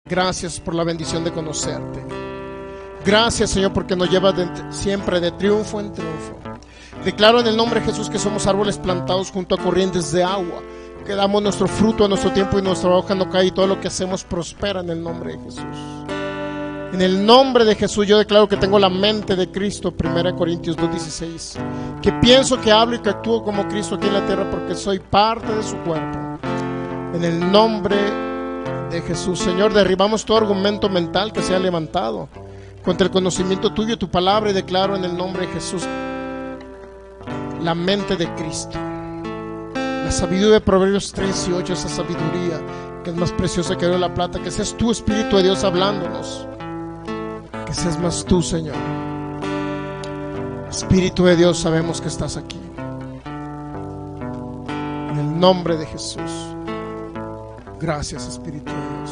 Gracias por la bendición de conocerte. Gracias, Señor, porque nos llevas siempre de triunfo en triunfo. Declaro en el nombre de Jesús que somos árboles plantados junto a corrientes de agua, que damos nuestro fruto a nuestro tiempo y nuestra hoja no cae y todo lo que hacemos prospera en el nombre de Jesús. En el nombre de Jesús yo declaro que tengo la mente de Cristo, 1 Corintios 2:16, que pienso, que hablo y que actúo como Cristo aquí en la tierra porque soy parte de su cuerpo. En el nombre de Jesús, Señor, derribamos todo argumento mental que se ha levantado contra el conocimiento tuyo y tu palabra, y declaro en el nombre de Jesús la mente de Cristo, la sabiduría de Proverbios 3:8, esa sabiduría que es más preciosa que la plata, que seas tú, Espíritu de Dios, hablándonos, que seas más tú, Señor. Espíritu de Dios, sabemos que estás aquí, en el nombre de Jesús. Gracias, Espíritu de Dios.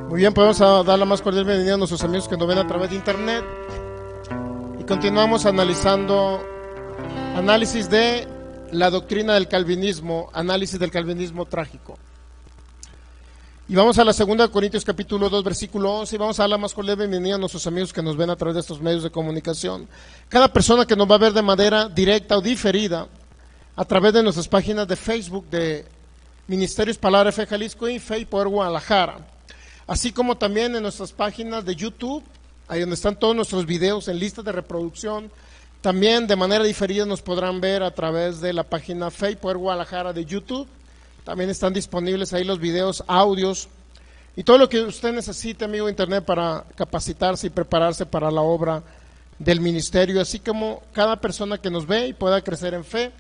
Muy bien, podemos dar la más cordial bienvenida a nuestros amigos que nos ven a través de internet. Y continuamos análisis de la doctrina del calvinismo, análisis del calvinismo trágico. Y vamos a la 2 Corintios capítulo 2, versículo 11, y vamos a dar la más cordial bienvenida a nuestros amigos que nos ven a través de estos medios de comunicación. Cada persona que nos va a ver de manera directa o diferida a través de nuestras páginas de Facebook de Ministerios Palabra de Fe Jalisco y Fe y Poder Guadalajara, así como también en nuestras páginas de YouTube, ahí donde están todos nuestros videos en listas de reproducción. También de manera diferida nos podrán ver a través de la página Fe y Poder Guadalajara de YouTube. También están disponibles ahí los videos, audios y todo lo que usted necesite, amigo de internet, para capacitarse y prepararse para la obra del ministerio, así como cada persona que nos ve y pueda crecer en fe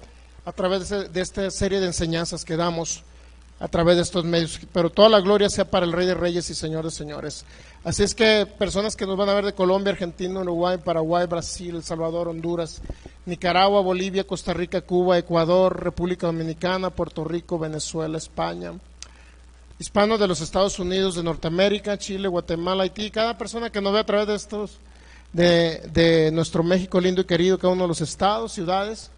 a través de esta serie de enseñanzas que damos a través de estos medios. Pero toda la gloria sea para el Rey de Reyes y Señor de Señores. Así es que personas que nos van a ver de Colombia, Argentina, Uruguay, Paraguay, Brasil, El Salvador, Honduras, Nicaragua, Bolivia, Costa Rica, Cuba, Ecuador, República Dominicana, Puerto Rico, Venezuela, España, hispanos de los Estados Unidos, de Norteamérica, Chile, Guatemala, Haití, cada persona que nos ve a través de estos, de nuestro México lindo y querido, cada uno de los estados, ciudades.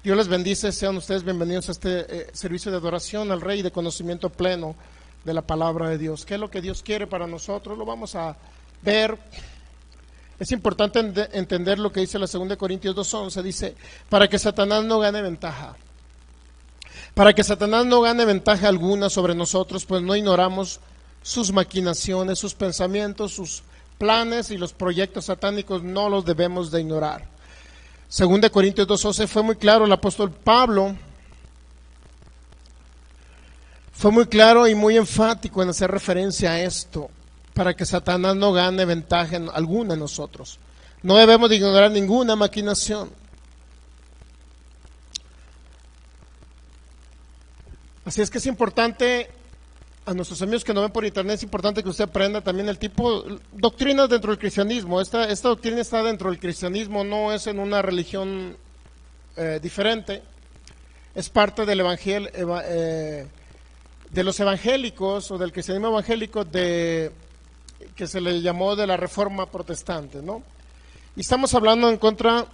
Dios les bendice, sean ustedes bienvenidos a este servicio de adoración al Rey, de conocimiento pleno de la palabra de Dios. ¿Qué es lo que Dios quiere para nosotros? Lo vamos a ver. Es importante entender lo que dice la 2 Corintios 2:11, dice, para que Satanás no gane ventaja. Para que Satanás no gane ventaja alguna sobre nosotros, pues no ignoramos sus maquinaciones, sus pensamientos, sus planes y los proyectos satánicos, no los debemos de ignorar. 2 Corintios 2:11 fue muy claro, el apóstol Pablo fue muy claro y muy enfático en hacer referencia a esto, para que Satanás no gane ventaja alguna en nosotros. No debemos de ignorar ninguna maquinación. Así es que es importante, a nuestros amigos que nos ven por internet, es importante que usted aprenda también el tipo, doctrinas dentro del cristianismo. Esta doctrina está dentro del cristianismo, no es en una religión diferente, es parte del evangelio, de los evangélicos o del cristianismo evangélico que se le llamó de la Reforma Protestante, ¿no? Y estamos hablando en contra,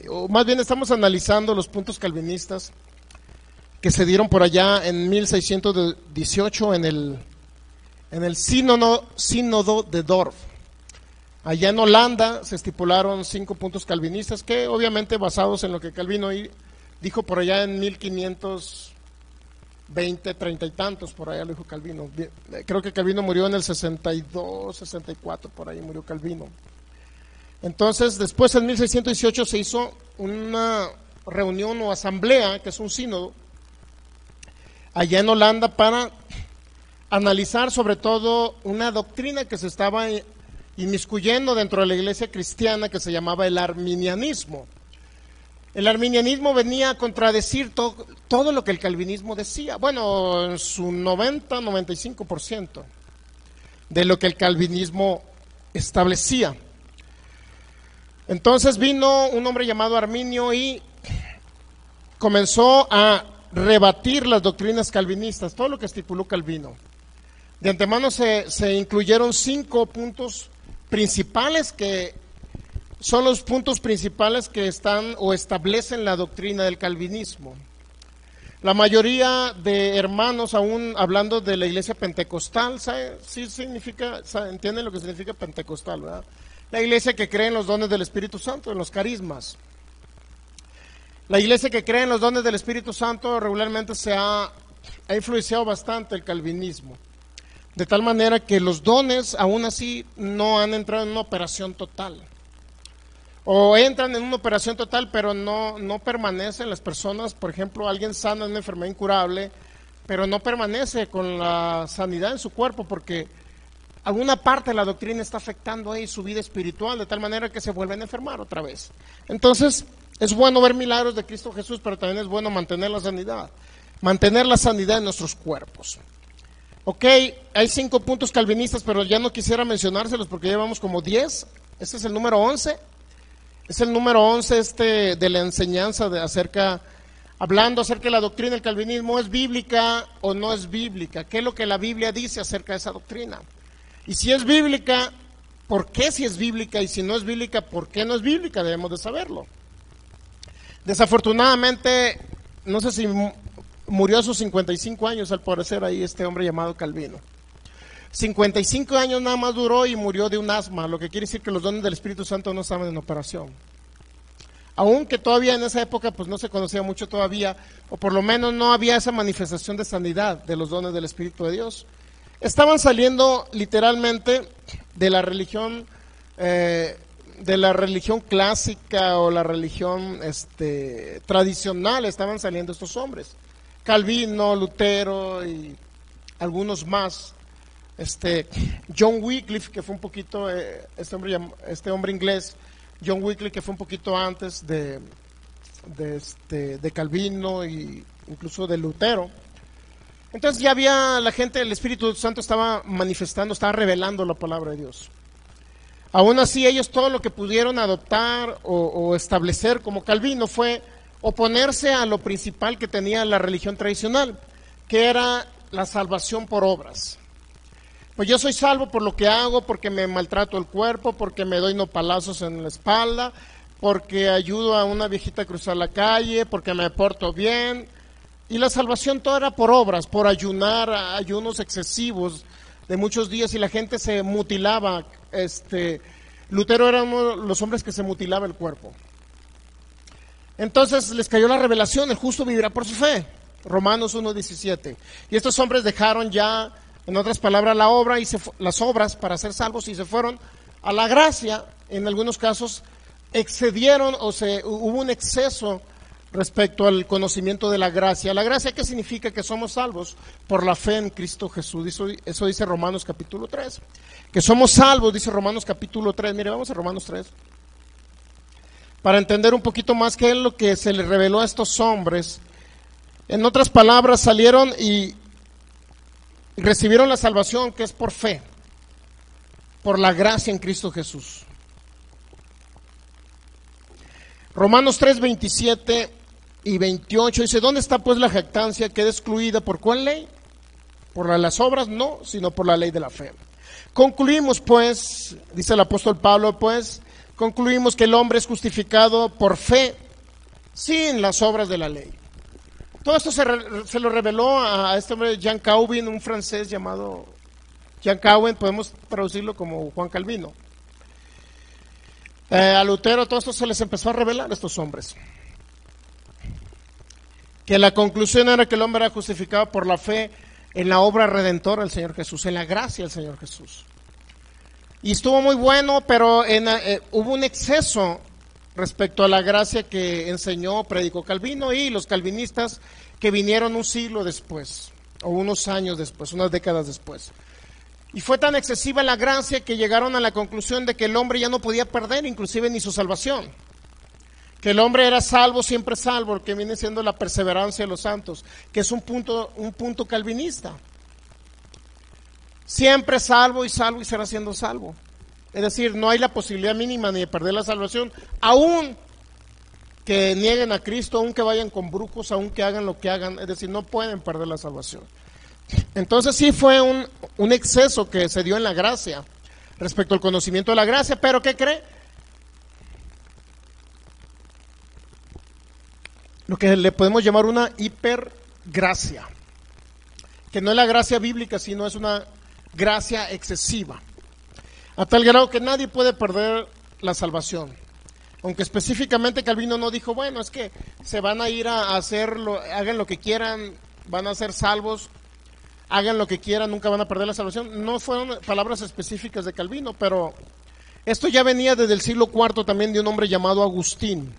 o más bien estamos analizando los puntos calvinistas que se dieron por allá en 1618 en el sínodo de Dorp. Allá en Holanda se estipularon 5 puntos calvinistas que obviamente basados en lo que Calvino dijo por allá en 1520, 30 y tantos, por allá lo dijo Calvino. Creo que Calvino murió en el 62, 64, por ahí murió Calvino. Entonces, después en 1618 se hizo una reunión o asamblea, que es un sínodo, allá en Holanda para analizar sobre todo una doctrina que se estaba inmiscuyendo dentro de la iglesia cristiana que se llamaba el arminianismo. El arminianismo venía a contradecir todo lo que el calvinismo decía, bueno, en su 90-95% de lo que el calvinismo establecía. Entonces vino un hombre llamado Arminio y comenzó a rebatir las doctrinas calvinistas, todo lo que estipuló Calvino. De antemano se incluyeron 5 puntos principales que son los puntos principales que están o establecen la doctrina del calvinismo. La mayoría de hermanos, aún hablando de la iglesia pentecostal, entienden lo que significa pentecostal, ¿verdad? La iglesia que cree en los dones del Espíritu Santo, en los carismas. La iglesia que cree en los dones del Espíritu Santo regularmente ha influenciado bastante el calvinismo, de tal manera que los dones aún así no han entrado en una operación total. O entran en una operación total, pero no permanecen las personas. Por ejemplo, alguien sana de una enfermedad incurable, pero no permanece con la sanidad en su cuerpo, porque alguna parte de la doctrina está afectando ahí su vida espiritual, de tal manera que se vuelven a enfermar otra vez. Entonces, es bueno ver milagros de Cristo Jesús, pero también es bueno mantener la sanidad en nuestros cuerpos. Ok, hay 5 puntos calvinistas, pero ya no quisiera mencionárselos porque llevamos como 10. Este es el número 11. Es el número 11 de la enseñanza hablando acerca de la doctrina del calvinismo. ¿Es bíblica o no es bíblica? ¿Qué es lo que la Biblia dice acerca de esa doctrina? Y si es bíblica, ¿por qué si es bíblica? Y si no es bíblica, ¿por qué no es bíblica? Debemos de saberlo. Desafortunadamente, no sé si murió a sus 55 años, al parecer, ahí este hombre llamado Calvino. 55 años nada más duró y murió de un asma, lo que quiere decir que los dones del Espíritu Santo no estaban en operación. Aunque todavía en esa época pues no se conocía mucho todavía, o por lo menos no había esa manifestación de sanidad de los dones del Espíritu de Dios. Estaban saliendo literalmente de la religión clásica o la religión tradicional. Estaban saliendo estos hombres, Calvino, Lutero y algunos más. John Wycliffe, que fue un poquito, este hombre inglés, John Wycliffe, que fue un poquito antes de Calvino e incluso de Lutero. Entonces ya había la gente, el Espíritu Santo estaba manifestando, estaba revelando la palabra de Dios. Aún así, ellos todo lo que pudieron adoptar o establecer como Calvino fue oponerse a lo principal que tenía la religión tradicional, que era la salvación por obras. Pues yo soy salvo por lo que hago, porque me maltrato el cuerpo, porque me doy nopalazos en la espalda, porque ayudo a una viejita a cruzar la calle, porque me porto bien. Y la salvación toda era por obras, por ayunar, ayunos excesivos de muchos días, y la gente se mutilaba. Lutero era uno de los hombres que se mutilaba el cuerpo. Entonces les cayó la revelación: el justo vivirá por su fe, Romanos 1:17. Y estos hombres dejaron ya, en otras palabras, la obra las obras para ser salvos, y se fueron a la gracia. En algunos casos excedieron hubo un exceso respecto al conocimiento de la gracia. ¿La gracia qué significa? Que somos salvos por la fe en Cristo Jesús. Eso dice Romanos capítulo 3. Que somos salvos, dice Romanos capítulo 3. Mire, vamos a Romanos 3. Para entender un poquito más qué es lo que se les reveló a estos hombres. En otras palabras, salieron y recibieron la salvación, que es por fe, por la gracia en Cristo Jesús. Romanos 3, 27 y 28 dice: ¿dónde está pues la jactancia? ¿Queda excluida por cuál ley? ¿Por las obras? No, sino por la ley de la fe. Concluimos pues, dice el apóstol Pablo, concluimos que el hombre es justificado por fe, sin las obras de la ley. Todo esto se lo reveló a este hombre Jean Calvin, un francés llamado Jean Calvin, podemos traducirlo como Juan Calvino. A Lutero todo esto se les empezó a revelar a estos hombres. Que la conclusión era que el hombre era justificado por la fe en la obra redentora del Señor Jesús, en la gracia del Señor Jesús. Y estuvo muy bueno, pero hubo un exceso respecto a la gracia que predicó Calvino y los calvinistas que vinieron un siglo después, o unos años después, unas décadas después. Y fue tan excesiva la gracia que llegaron a la conclusión de que el hombre ya no podía perder inclusive ni su salvación. Que el hombre era salvo, siempre salvo, que viene siendo la perseverancia de los santos, que es un punto calvinista. Siempre salvo y será siendo salvo. Es decir, no hay la posibilidad mínima ni de perder la salvación, aún que nieguen a Cristo, aún que vayan con brujos, aún que hagan lo que hagan, es decir, no pueden perder la salvación. Entonces sí fue un exceso que se dio en la gracia, respecto al conocimiento de la gracia, pero ¿qué cree? Lo que le podemos llamar una gracia, que no es la gracia bíblica, sino es una gracia excesiva, a tal grado que nadie puede perder la salvación. Aunque específicamente Calvino no dijo, bueno, es que se van a ir a hacerlo, hagan lo que quieran, van a ser salvos, hagan lo que quieran, nunca van a perder la salvación. No fueron palabras específicas de Calvino, pero esto ya venía desde el siglo IV también de un hombre llamado Agustín.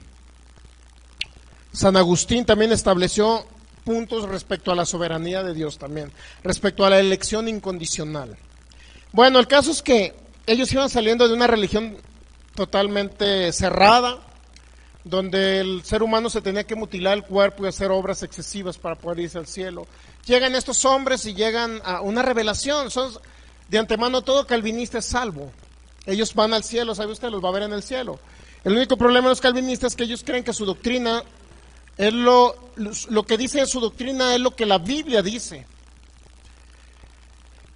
San Agustín también estableció puntos respecto a la soberanía de Dios también, respecto a la elección incondicional. Bueno, el caso es que ellos iban saliendo de una religión totalmente cerrada, donde el ser humano se tenía que mutilar el cuerpo y hacer obras excesivas para poder irse al cielo. Llegan estos hombres y llegan a una revelación. Son, de antemano, todo calvinista es salvo. Ellos van al cielo, ¿sabe usted? Los va a ver en el cielo. El único problema de los calvinistas es que ellos creen que su doctrina es lo que dice en su doctrina es lo que la Biblia dice.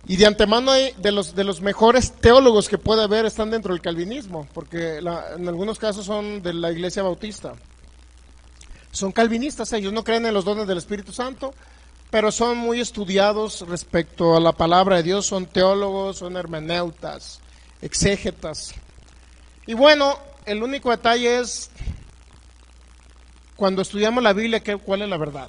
Y de antemano de los mejores teólogos que puede haber están dentro del calvinismo, porque en algunos casos son de la Iglesia Bautista. Son calvinistas, ellos no creen en los dones del Espíritu Santo, pero son muy estudiados respecto a la palabra de Dios, son teólogos, son hermeneutas, exégetas. Y bueno, el único detalle es, cuando estudiamos la Biblia, ¿cuál es la verdad?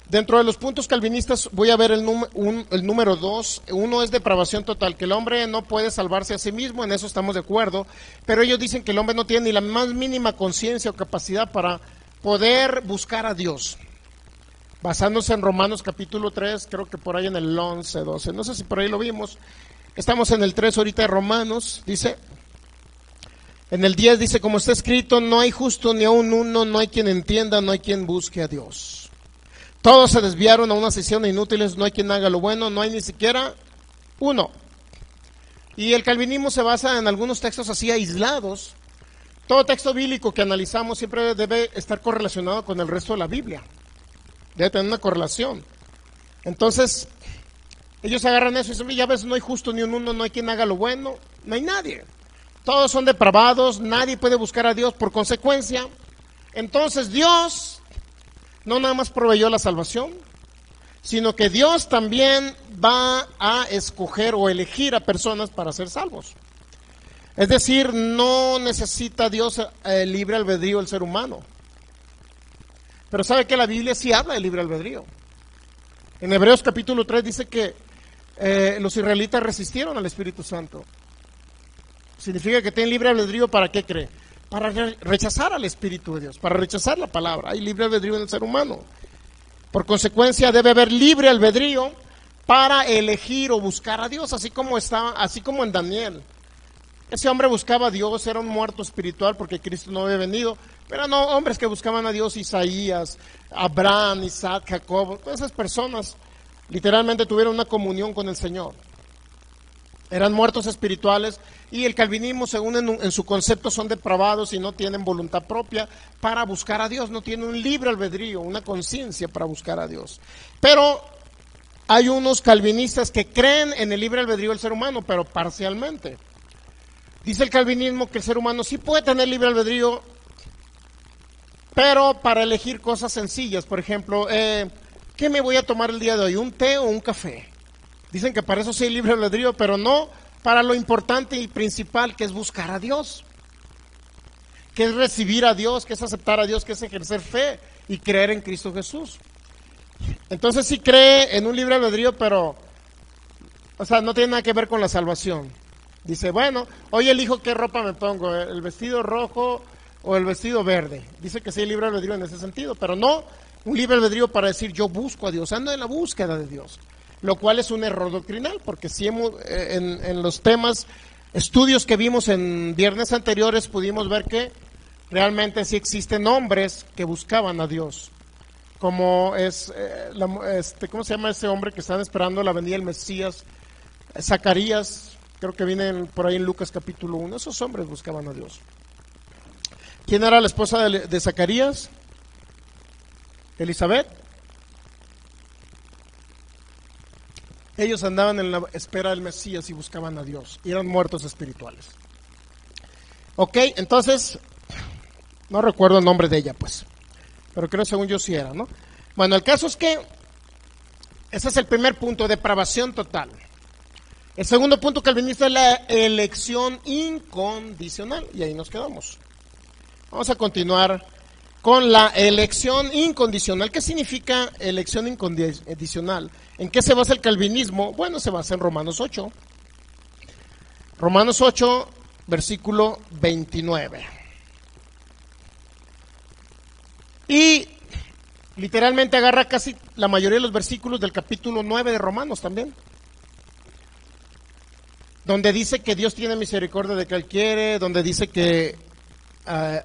Dentro de los puntos calvinistas voy a ver el número 2. Uno es depravación total, que el hombre no puede salvarse a sí mismo, en eso estamos de acuerdo, pero ellos dicen que el hombre no tiene ni la más mínima conciencia o capacidad para poder buscar a Dios. Basándose en Romanos capítulo 3, creo que por ahí en el 11, 12, no sé si por ahí lo vimos. Estamos en el 3 ahorita de Romanos, dice, en el 10 dice, como está escrito, no hay justo ni aun uno, no hay quien entienda, no hay quien busque a Dios. Todos se desviaron a una sesión de inútiles, no hay quien haga lo bueno, no hay ni siquiera uno. Y el calvinismo se basa en algunos textos así aislados. Todo texto bíblico que analizamos siempre debe estar correlacionado con el resto de la Biblia. Debe tener una correlación. Entonces, ellos agarran eso y dicen, ya ves, no hay justo ni un uno, no hay quien haga lo bueno, no hay nadie. Todos son depravados, nadie puede buscar a Dios por consecuencia. Entonces Dios no nada más proveyó la salvación, sino que Dios también va a escoger o elegir a personas para ser salvos. Es decir, no necesita Dios libre albedrío del ser humano. Pero sabe que la Biblia sí habla de libre albedrío. En Hebreos capítulo 3 dice que los israelitas resistieron al Espíritu Santo. Significa que tienen libre albedrío. ¿Para qué cree? Para rechazar al Espíritu de Dios, para rechazar la palabra. Hay libre albedrío en el ser humano. Por consecuencia debe haber libre albedrío para elegir o buscar a Dios, así como en Daniel. Ese hombre buscaba a Dios, era un muerto espiritual porque Cristo no había venido, pero no, hombres que buscaban a Dios, Isaías, Abraham, Isaac, Jacob, todas esas personas literalmente tuvieron una comunión con el Señor. Eran muertos espirituales, y el calvinismo, según en su concepto, son depravados y no tienen voluntad propia para buscar a Dios, no tienen un libre albedrío, una conciencia para buscar a Dios. Pero hay unos calvinistas que creen en el libre albedrío del ser humano, pero parcialmente. Dice el calvinismo que el ser humano sí puede tener libre albedrío, pero para elegir cosas sencillas. Por ejemplo, ¿qué me voy a tomar el día de hoy? ¿Un té o un café? Dicen que para eso sí hay libre albedrío, pero no para lo importante y principal, que es buscar a Dios, que es recibir a Dios, que es aceptar a Dios, que es ejercer fe y creer en Cristo Jesús. Entonces sí cree en un libre albedrío, pero, no tiene nada que ver con la salvación. Dice, bueno, hoy elijo qué ropa me pongo, el vestido rojo o el vestido verde. Dice que sí hay libre albedrío en ese sentido, pero no un libre albedrío para decir yo busco a Dios, ando en la búsqueda de Dios. Lo cual es un error doctrinal, porque si en los temas, estudios que vimos en viernes anteriores, pudimos ver que realmente sí existen hombres que buscaban a Dios, como es, ¿cómo se llama ese hombre que están esperando la venida del Mesías? Zacarías, creo que viene por ahí en Lucas capítulo 1, esos hombres buscaban a Dios. ¿Quién era la esposa de Zacarías? Elizabeth. Ellos andaban en la espera del Mesías y buscaban a Dios, y eran muertos espirituales. Ok, entonces, no recuerdo el nombre de ella, pues, pero creo según yo sí era, ¿no? Bueno, el caso es que ese es el primer punto, depravación total. El segundo punto calvinista es la elección incondicional, y ahí nos quedamos. Vamos a continuar con la elección incondicional. ¿Qué significa elección incondicional? ¿En qué se basa el calvinismo? Bueno, se basa en Romanos 8. Romanos 8, versículo 29. Y literalmente agarra casi la mayoría de los versículos del capítulo 9 de Romanos también, donde dice que Dios tiene misericordia de que Él quiere, donde dice que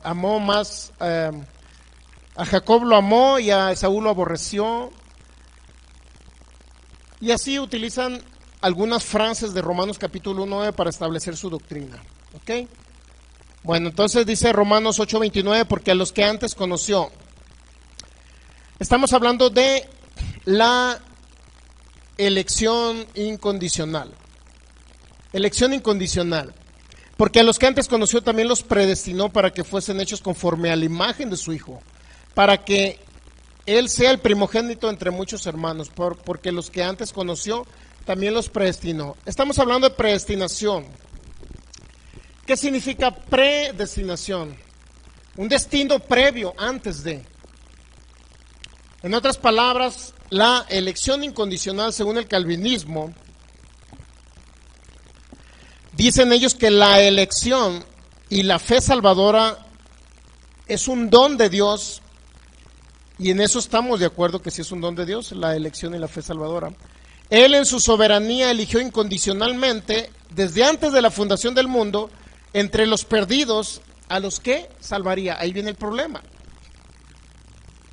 amó más, a Jacob lo amó y a Esaú lo aborreció. Y así utilizan algunas frases de Romanos capítulo 9 para establecer su doctrina. ¿Ok? Bueno, entonces dice Romanos 8:29, porque a los que antes conoció. Estamos hablando de la elección incondicional. Elección incondicional. Porque a los que antes conoció también los predestinó para que fuesen hechos conforme a la imagen de su Hijo, para que Él sea el primogénito entre muchos hermanos, porque los que antes conoció también los predestinó. Estamos hablando de predestinación. ¿Qué significa predestinación? Un destino previo, antes de. En otras palabras, la elección incondicional, según el calvinismo, dicen ellos que la elección y la fe salvadora es un don de Dios, y en eso estamos de acuerdo que sí es un don de Dios, la elección y la fe salvadora. Él en su soberanía eligió incondicionalmente, desde antes de la fundación del mundo, entre los perdidos a los que salvaría. Ahí viene el problema.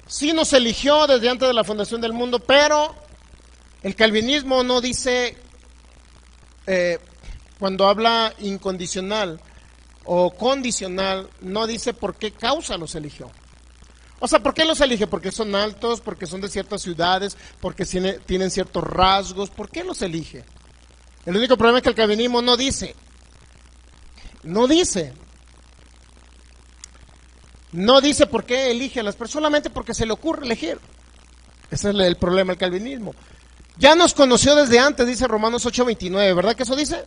Sí nos eligió desde antes de la fundación del mundo, pero el calvinismo no dice, cuando habla incondicional o condicional, no dice por qué causa los eligió. O sea, ¿por qué los elige? Porque son altos, porque son de ciertas ciudades, porque tienen ciertos rasgos. ¿Por qué los elige? El único problema es que el calvinismo no dice. No dice por qué elige a las personas, solamente porque se le ocurre elegir. Ese es el problema del calvinismo. Ya nos conoció desde antes, dice Romanos 8:29, ¿verdad que eso dice?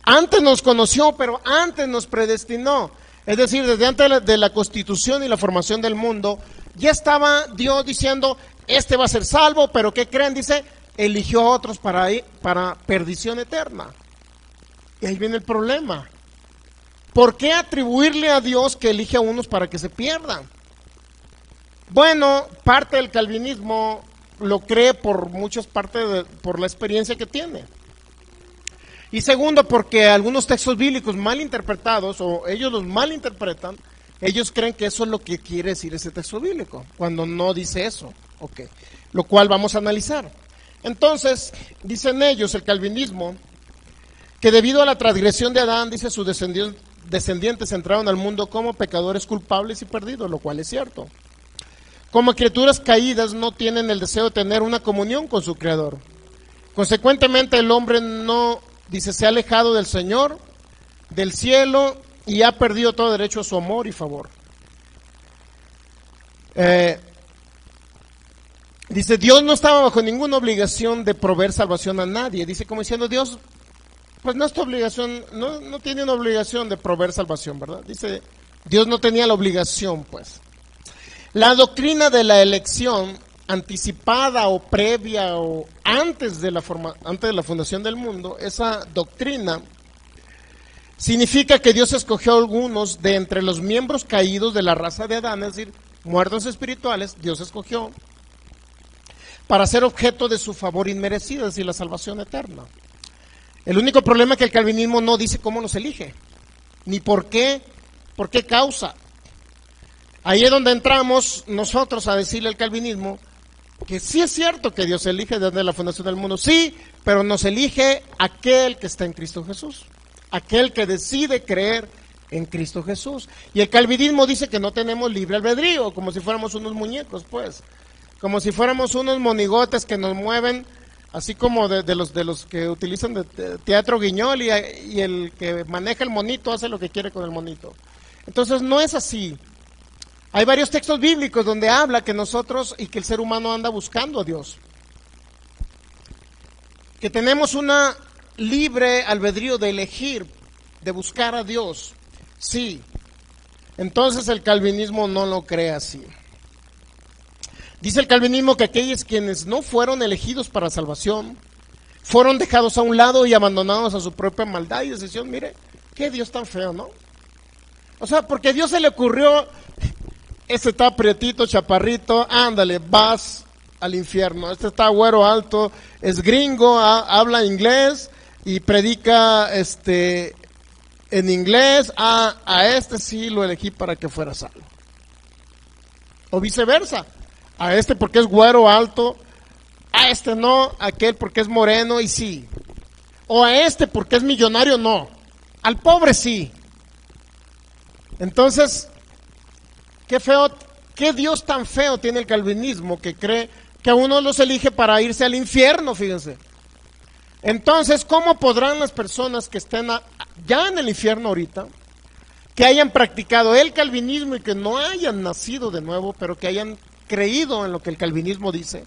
Antes nos conoció, pero antes nos predestinó. Es decir, desde antes de la constitución y la formación del mundo, ya estaba Dios diciendo, este va a ser salvo, pero ¿qué creen? Dice, eligió a otros para perdición eterna. Y ahí viene el problema. ¿Por qué atribuirle a Dios que elige a unos para que se pierdan? Bueno, parte del calvinismo lo cree por muchas partes, por la experiencia que tiene. Y segundo, porque algunos textos bíblicos mal interpretados, o ellos los mal interpretan, ellos creen que eso es lo que quiere decir ese texto bíblico, cuando no dice eso. Okay. Lo cual vamos a analizar. Entonces, dicen ellos, el calvinismo, que debido a la transgresión de Adán, dice, sus descendientes entraron al mundo como pecadores culpables y perdidos, lo cual es cierto. Como criaturas caídas no tienen el deseo de tener una comunión con su Creador. Consecuentemente el hombre no, dice, se ha alejado del Señor, del cielo, y ha perdido todo derecho a su amor y favor. Dice, Dios no estaba bajo ninguna obligación de proveer salvación a nadie. Dice, como diciendo, Dios, pues no es tu obligación, no tiene una obligación de proveer salvación, ¿verdad? Dice, Dios no tenía la obligación, pues. La doctrina de la elección anticipada o previa o antes de la fundación del mundo, esa doctrina significa que Dios escogió a algunos de entre los miembros caídos de la raza de Adán, es decir, muertos espirituales, Dios escogió para ser objeto de su favor inmerecido, es decir, la salvación eterna. El único problema es que el calvinismo no dice cómo los elige, ni por qué causa. Ahí es donde entramos nosotros a decirle al calvinismo que sí es cierto que Dios elige desde la fundación del mundo, sí, pero nos elige aquel que está en Cristo Jesús, aquel que decide creer en Cristo Jesús. Y el calvinismo dice que no tenemos libre albedrío, como si fuéramos unos muñecos, pues, como si fuéramos unos monigotes que nos mueven, así como de los que utilizan de teatro guiñol, y el que maneja el monito hace lo que quiere con el monito. Entonces no es así. Hay varios textos bíblicos donde habla que nosotros y que el ser humano anda buscando a Dios. Que tenemos una libre albedrío de elegir, de buscar a Dios. Sí. Entonces el calvinismo no lo cree así. Dice el calvinismo que aquellos quienes no fueron elegidos para salvación, fueron dejados a un lado y abandonados a su propia maldad y decisión. Mire, qué Dios tan feo, ¿no? O sea, porque a Dios se le ocurrió, este está prietito, chaparrito, ándale, vas al infierno. Este está güero alto, es gringo, habla inglés y predica en inglés. A este sí lo elegí para que fuera salvo. O viceversa, a este porque es güero alto, a este no, a aquel porque es moreno y sí. O a este porque es millonario, no. Al pobre sí. Entonces, qué feo, qué Dios tan feo tiene el calvinismo que cree que a uno los elige para irse al infierno, fíjense. Entonces, ¿cómo podrán las personas que estén ya en el infierno ahorita, que hayan practicado el calvinismo y que no hayan nacido de nuevo, pero que hayan creído en lo que el calvinismo dice?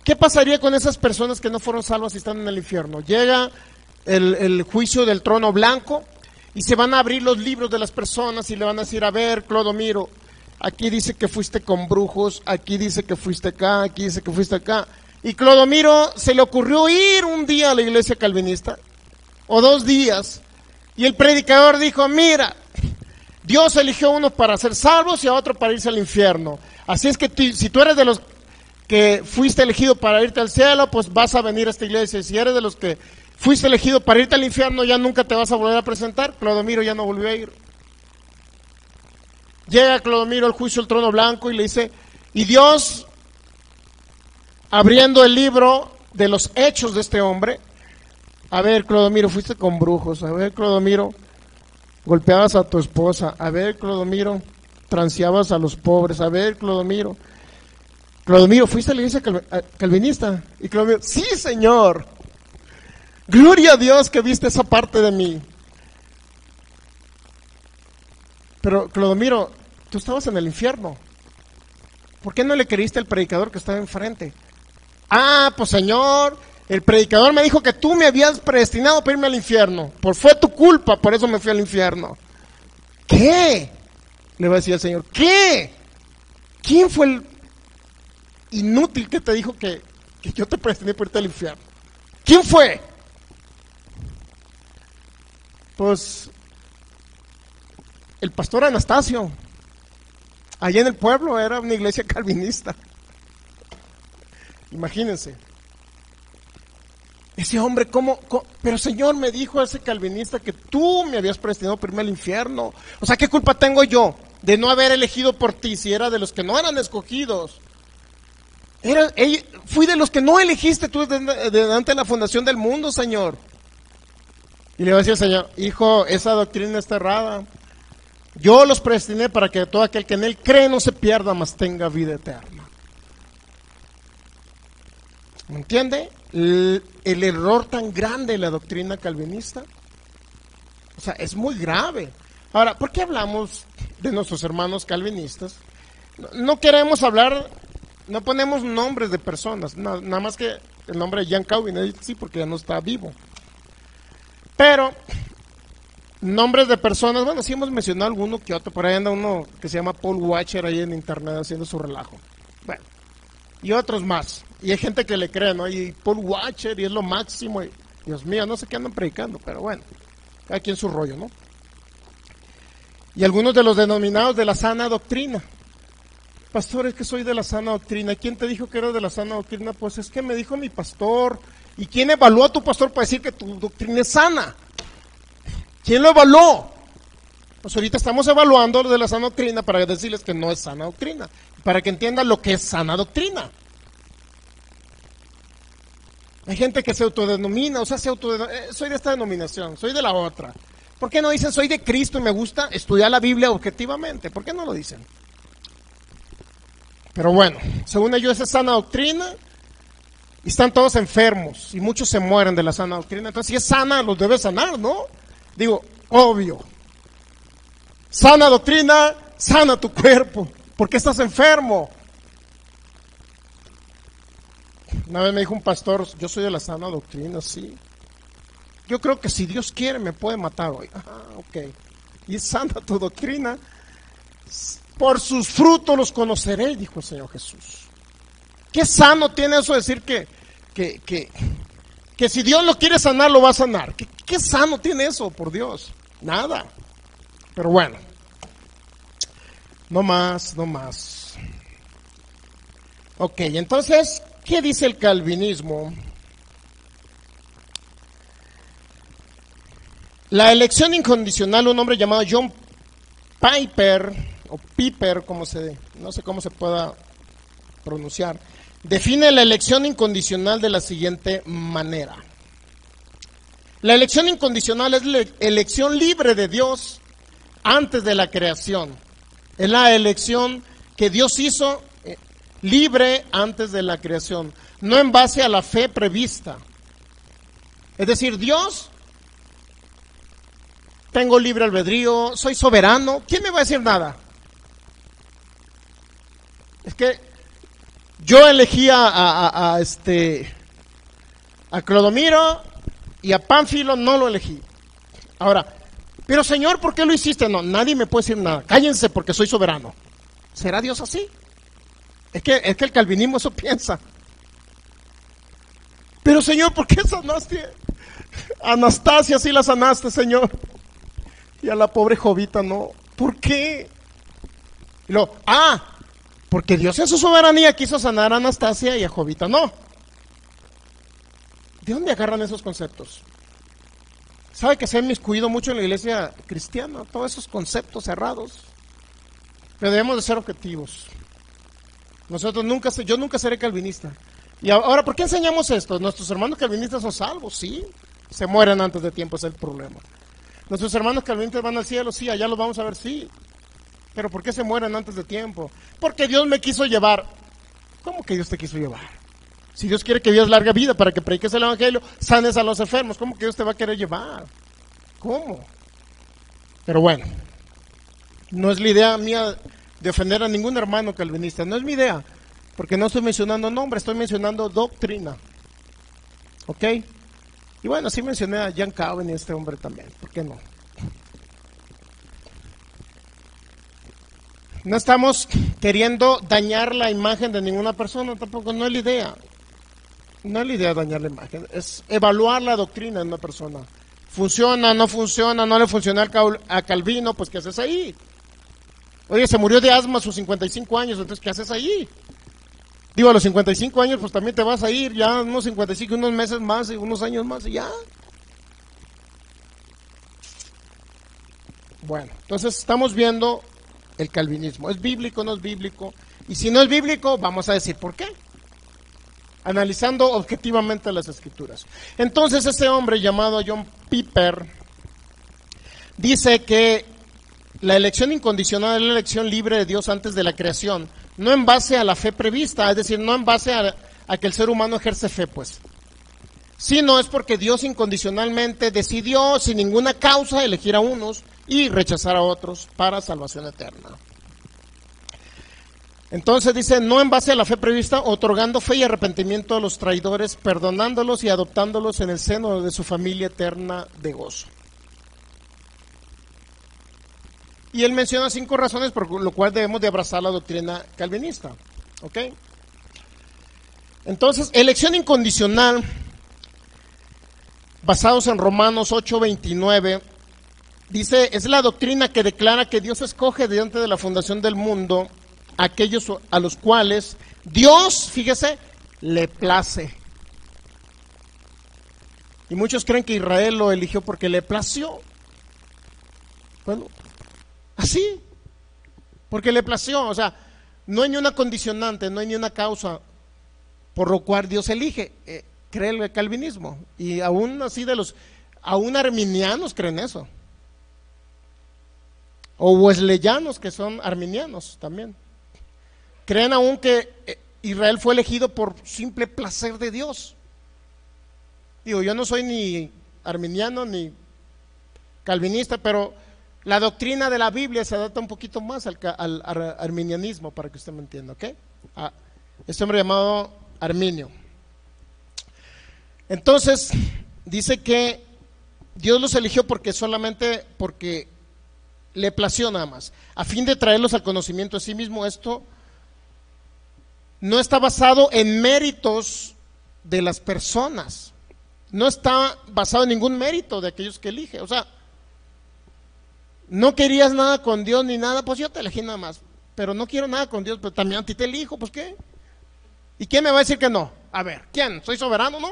¿Qué pasaría con esas personas que no fueron salvas y están en el infierno? Llega el juicio del trono blanco y se van a abrir los libros de las personas y le van a decir, a ver, Clodomiro, aquí dice que fuiste con brujos, aquí dice que fuiste acá, aquí dice que fuiste acá. Y Clodomiro se le ocurrió ir un día a la iglesia calvinista, o 2 días, y el predicador dijo, mira, Dios eligió a uno para ser salvos y a otro para irse al infierno. Así es que si tú eres de los que fuiste elegido para irte al cielo, pues vas a venir a esta iglesia. Y si eres de los que fuiste elegido para irte al infierno, ya nunca te vas a volver a presentar. Clodomiro ya no volvió a ir. Llega Clodomiro al juicio del trono blanco y le dice, y Dios, abriendo el libro de los hechos de este hombre, a ver, Clodomiro, fuiste con brujos, a ver, Clodomiro, golpeabas a tu esposa, a ver, Clodomiro, transeabas a los pobres, a ver, Clodomiro, fuiste a la iglesia calvinista. Y Clodomiro, sí, Señor, gloria a Dios que viste esa parte de mí. Pero Clodomiro, tú estabas en el infierno. ¿Por qué no le creíste al predicador que estaba enfrente? Ah, pues Señor, el predicador me dijo que tú me habías predestinado para irme al infierno. Fue tu culpa, por eso me fui al infierno. ¿Qué? Le va a decir al Señor, ¿qué? ¿Quién fue el inútil que te dijo que yo te predestiné para irte al infierno? ¿Quién fue? Pues el pastor Anastasio, allá en el pueblo, era una iglesia calvinista. Imagínense. Ese hombre, ¿cómo? Pero Señor, me dijo ese calvinista que tú me habías predestinado para irme al infierno. O sea, ¿qué culpa tengo yo de no haber elegido por ti si era de los que no eran escogidos? Fui de los que no elegiste tú delante de la fundación del mundo, Señor. Y le va a decir al Señor, hijo, esa doctrina está errada. Yo los predestiné para que todo aquel que en él cree no se pierda, mas tenga vida eterna. ¿Me entiende? El error tan grande de la doctrina calvinista. O sea, es muy grave. Ahora, ¿por qué hablamos de nuestros hermanos calvinistas? No queremos hablar, no ponemos nombres de personas, nada más que el nombre de Jan Calvin, sí, porque ya no está vivo. Pero nombres de personas, bueno, sí hemos mencionado alguno que otro, por ahí anda uno que se llama Paul Washer ahí en internet haciendo su relajo. Bueno, y otros más. Y hay gente que le cree, ¿no? Y Paul Washer, y es lo máximo. Y, Dios mío, no sé qué andan predicando, pero bueno, cada quien su rollo, ¿no? Y algunos de los denominados de la sana doctrina. Pastor, es que soy de la sana doctrina. ¿Quién te dijo que eres de la sana doctrina? Pues es que me dijo mi pastor. ¿Y quién evaluó a tu pastor para decir que tu doctrina es sana? ¿Quién lo evaluó? Pues ahorita estamos evaluando lo de la sana doctrina para decirles que no es sana doctrina, para que entiendan lo que es sana doctrina. Hay gente que se autodenomina, o sea, soy de esta denominación, soy de la otra. ¿Por qué no dicen soy de Cristo y me gusta estudiar la Biblia objetivamente? ¿Por qué no lo dicen? Pero bueno, según ellos es sana doctrina y están todos enfermos y muchos se mueren de la sana doctrina. Entonces, si es sana, los debe sanar, ¿no? Digo, obvio. Sana doctrina, sana tu cuerpo. ¿Por qué estás enfermo? Una vez me dijo un pastor, yo soy de la sana doctrina, sí. Yo creo que si Dios quiere me puede matar hoy. Ok. Y es sana tu doctrina. Por sus frutos los conoceré, dijo el Señor Jesús. ¿Qué sano tiene eso de decir que si Dios lo quiere sanar, lo va a sanar? ¿Qué sano tiene eso, por Dios? Nada. Pero bueno, no más. Ok, entonces, ¿qué dice el calvinismo? La elección incondicional, un hombre llamado John Piper, o Piper, no sé cómo se pueda pronunciar, define la elección incondicional de la siguiente manera. La elección incondicional es la elección libre de Dios antes de la creación. Es la elección que Dios hizo libre antes de la creación, no en base a la fe prevista. Es decir, Dios, tengo libre albedrío, soy soberano, ¿quién me va a decir nada? Es que yo elegí a Clodomiro y a Pánfilo no lo elegí. Ahora, pero Señor, ¿por qué lo hiciste? No, nadie me puede decir nada. Cállense porque soy soberano. ¿Será Dios así? Es que el calvinismo eso piensa. Pero Señor, ¿por qué sanaste a Anastasia sí la sanaste, Señor? Y a la pobre Jovita no. ¿Por qué? Y luego, porque Dios en su soberanía quiso sanar a Anastasia y a Jovita no. ¿De dónde agarran esos conceptos? ¿Sabe que se ha inmiscuido mucho en la iglesia cristiana? Todos esos conceptos cerrados. Pero debemos de ser objetivos. Yo nunca seré calvinista. Y ahora, ¿por qué enseñamos esto? Nuestros hermanos calvinistas son salvos, sí. Se mueren antes de tiempo, ese es el problema. Nuestros hermanos calvinistas van al cielo, sí, allá los vamos a ver, sí. Pero ¿por qué se mueren antes de tiempo? Porque Dios me quiso llevar. ¿Cómo que Dios te quiso llevar? Si Dios quiere que vivas larga vida para que prediques el evangelio, sanes a los enfermos, ¿cómo que Dios te va a querer llevar? ¿Cómo? Pero bueno, no es la idea mía de ofender a ningún hermano calvinista, no es mi idea, porque no estoy mencionando nombres, estoy mencionando doctrina. ¿Ok? Y bueno, sí mencioné a Jan Calvin y a este hombre también, ¿por qué no? No estamos queriendo dañar la imagen de ninguna persona, tampoco, no es la idea. No es la idea dañar la imagen, es evaluar la doctrina de una persona. ¿Funciona, no funciona, no le funcionó a Calvino? Pues ¿qué haces ahí? Oye, se murió de asma a sus 55 años, entonces ¿qué haces ahí? Digo, a los 55 años pues también te vas a ir, ya unos 55, unos meses más y unos años más y ya. Bueno, entonces estamos viendo el calvinismo. ¿Es bíblico o no es bíblico? Y si no es bíblico, vamos a decir por qué. Analizando objetivamente las escrituras. Entonces ese hombre llamado John Piper dice que la elección incondicional es la elección libre de Dios antes de la creación, no en base a la fe prevista, es decir, no en base a que el ser humano ejerce fe, pues, sino es porque Dios incondicionalmente decidió sin ninguna causa elegir a unos y rechazar a otros para salvación eterna. Entonces dice, no en base a la fe prevista, otorgando fe y arrepentimiento a los traidores, perdonándolos y adoptándolos en el seno de su familia eterna de gozo. Y él menciona 5 razones por lo cual debemos de abrazar la doctrina calvinista. ¿Ok? Entonces, elección incondicional, basados en Romanos 8:29, dice, es la doctrina que declara que Dios escoge delante de la fundación del mundo aquellos a los cuales Dios, fíjese, le place. Y muchos creen que Israel lo eligió porque le plació. Bueno, así, porque le plació, o sea, no hay ni una condicionante, no hay ni una causa por lo cual Dios elige. Cree el calvinismo, y aún así aún arminianos creen eso, o wesleyanos que son arminianos también. Creen aún que Israel fue elegido por simple placer de Dios. Digo, yo no soy ni arminiano ni calvinista, pero La doctrina de la Biblia se adapta un poquito más al arminianismo, para que usted me entienda, ¿ok? Este hombre llamado Arminio. Entonces, dice que Dios los eligió porque le plació nada más, a fin de traerlos al conocimiento de sí mismo. Esto no está basado en méritos de las personas, no está basado en ningún mérito de aquellos que elige. O sea, no querías nada con Dios ni nada, pues yo te elegí nada más, pero no quiero nada con Dios, pero también a ti te elijo, pues ¿qué? ¿Y quién me va a decir que no? A ver, ¿quién? ¿Soy soberano, no?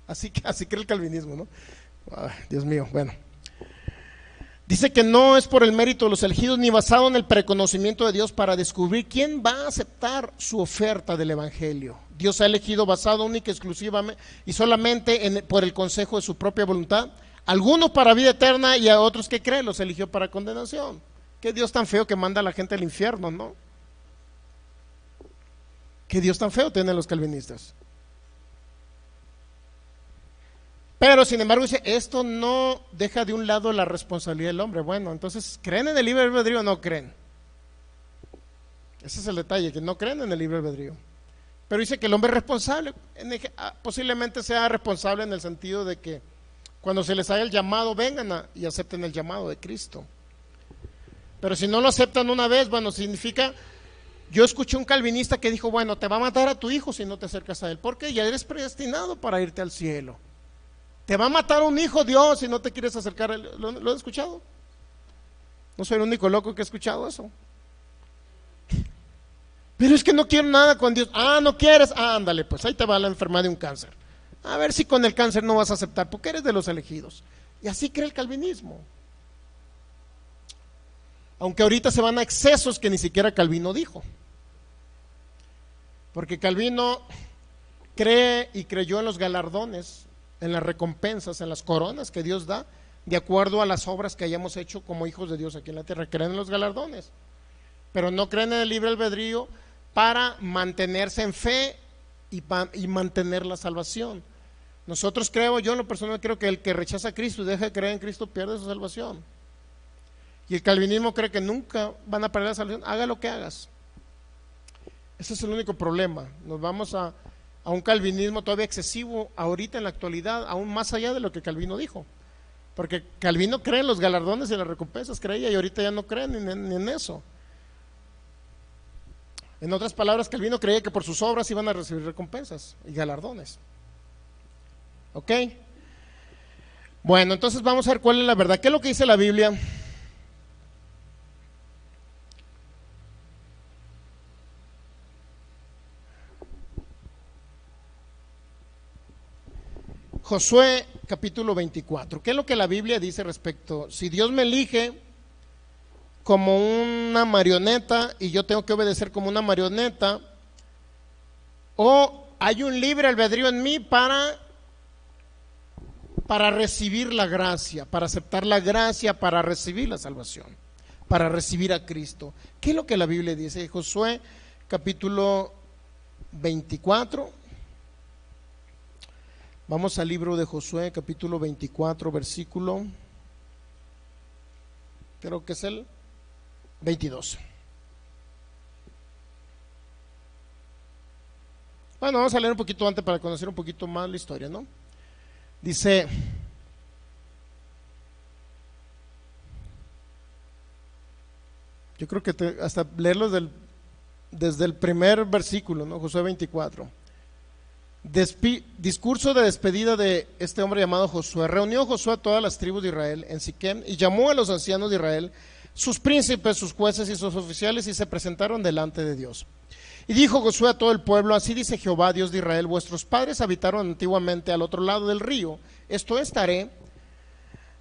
Así cree el calvinismo, ¿no? Ay, Dios mío, bueno. Dice que no es por el mérito de los elegidos ni basado en el preconocimiento de Dios para descubrir quién va a aceptar su oferta del evangelio. Dios ha elegido basado única y exclusivamente y solamente por el consejo de su propia voluntad. Algunos para vida eterna y a otros que creen los eligió para condenación. Qué Dios tan feo que manda a la gente al infierno, ¿no? Qué Dios tan feo tienen los calvinistas. Pero sin embargo dice, esto no deja de un lado la responsabilidad del hombre. Bueno, entonces, ¿creen en el libre albedrío o no creen? Ese es el detalle, que no creen en el libre albedrío. Pero dice que el hombre es responsable, posiblemente sea responsable en el sentido de que cuando se les haga el llamado, vengan y acepten el llamado de Cristo. Pero si no lo aceptan una vez, bueno, significa... Yo escuché un calvinista que dijo, bueno, te va a matar a tu hijo si no te acercas a él, porque ya eres predestinado para irte al cielo. Te va a matar un hijo Dios si no te quieres acercar a él. ¿Lo has escuchado? No soy el único loco que ha escuchado eso. Pero es que no quiero nada con Dios. Ah, ¿no quieres? Ah, ándale, pues ahí te va la enfermedad de un cáncer. A ver si con el cáncer no vas a aceptar, porque eres de los elegidos. Y así cree el calvinismo. Aunque ahorita se van a excesos que ni siquiera Calvino dijo. Porque Calvino cree y creyó en los galardones, en las recompensas, en las coronas que Dios da, de acuerdo a las obras que hayamos hecho como hijos de Dios aquí en la tierra. Creen en los galardones, pero no creen en el libre albedrío para mantenerse en fe y mantener la salvación. Nosotros yo en lo personal creo que el que rechaza a Cristo y deja de creer en Cristo pierde su salvación. Y el calvinismo cree que nunca van a perder la salvación, haga lo que hagas. Ese es el único problema. Nos vamos a un calvinismo todavía excesivo ahorita en la actualidad, aún más allá de lo que Calvino dijo. Porque Calvino cree en los galardones y las recompensas, creía, y ahorita ya no cree ni en eso. En otras palabras, Calvino creía que por sus obras iban a recibir recompensas y galardones. ¿Ok? Bueno, entonces vamos a ver cuál es la verdad. ¿Qué es lo que dice la Biblia? Josué capítulo 24. ¿Qué es lo que la Biblia dice respecto? Si Dios me elige como una marioneta y yo tengo que obedecer como una marioneta, o hay un libre albedrío en mí para recibir la gracia, para aceptar la gracia, para recibir la salvación, para recibir a Cristo. ¿Qué es lo que la Biblia dice? Josué capítulo 24. Vamos al libro de Josué, capítulo 24, versículo, creo que es el 22. Bueno, vamos a leer un poquito antes para conocer un poquito más la historia, ¿no? Dice, yo creo que hasta leerlo desde el primer versículo, ¿no? Josué 24. Discurso de despedida de este hombre llamado Josué. Reunió Josué a todas las tribus de Israel en Siquem y llamó a los ancianos de Israel, sus príncipes, sus jueces y sus oficiales, y se presentaron delante de Dios. Y dijo Josué a todo el pueblo: así dice Jehová, Dios de Israel, vuestros padres habitaron antiguamente al otro lado del río, esto es Taré,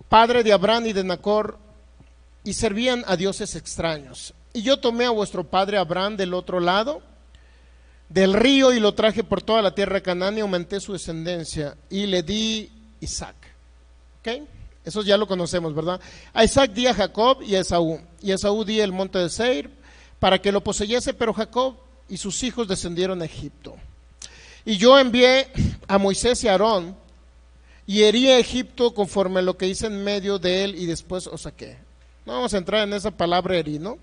padre de Abraham y de Nacor, y servían a dioses extraños. Y yo tomé a vuestro padre Abraham del otro lado del río y lo traje por toda la tierra de Canaán y aumenté su descendencia y le di Isaac. ¿Ok? Eso ya lo conocemos, ¿verdad? A Isaac di a Jacob y a Esaú. Y a Esaú di el monte de Seir para que lo poseyese, pero Jacob y sus hijos descendieron a Egipto. Y yo envié a Moisés y a Aarón y herí a Egipto conforme a lo que hice en medio de él y después os saqué. No vamos a entrar en esa palabra eri, ¿no?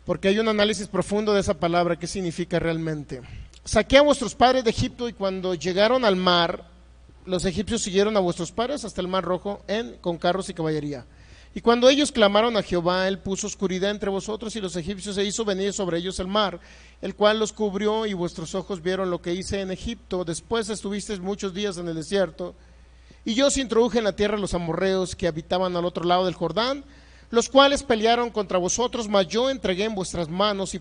Porque hay un análisis profundo de esa palabra, qué significa realmente. Saqué a vuestros padres de Egipto y cuando llegaron al mar, los egipcios siguieron a vuestros padres hasta el mar rojo con carros y caballería. Y cuando ellos clamaron a Jehová, él puso oscuridad entre vosotros y los egipcios e hizo venir sobre ellos el mar, el cual los cubrió y vuestros ojos vieron lo que hice en Egipto. Después estuvisteis muchos días en el desierto y yo os introduje en la tierra los amorreos que habitaban al otro lado del Jordán, los cuales pelearon contra vosotros, mas yo entregué en vuestras manos y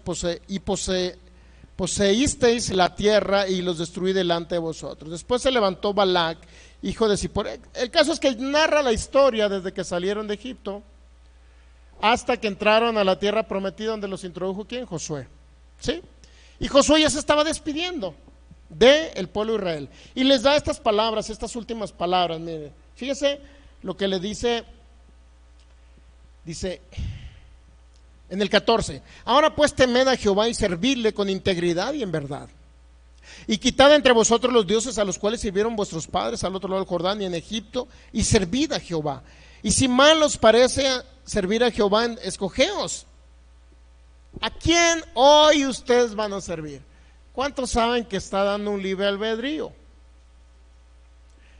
poseísteis la tierra y los destruí delante de vosotros. Después se levantó Balac, hijo de Zippor. El caso es que narra la historia desde que salieron de Egipto hasta que entraron a la tierra prometida donde los introdujo, ¿quién? Josué, ¿sí? Y Josué ya se estaba despidiendo del pueblo de Israel y les da estas palabras, estas últimas palabras. Mire, fíjese lo que le dice en el 14: ahora pues temed a Jehová y servidle con integridad y en verdad, y quitad entre vosotros los dioses a los cuales sirvieron vuestros padres al otro lado del Jordán y en Egipto, y servid a Jehová. Y si mal os parece servir a Jehová, escogeos a quién hoy ustedes van a servir. ¿Cuántos saben que está dando un libre albedrío?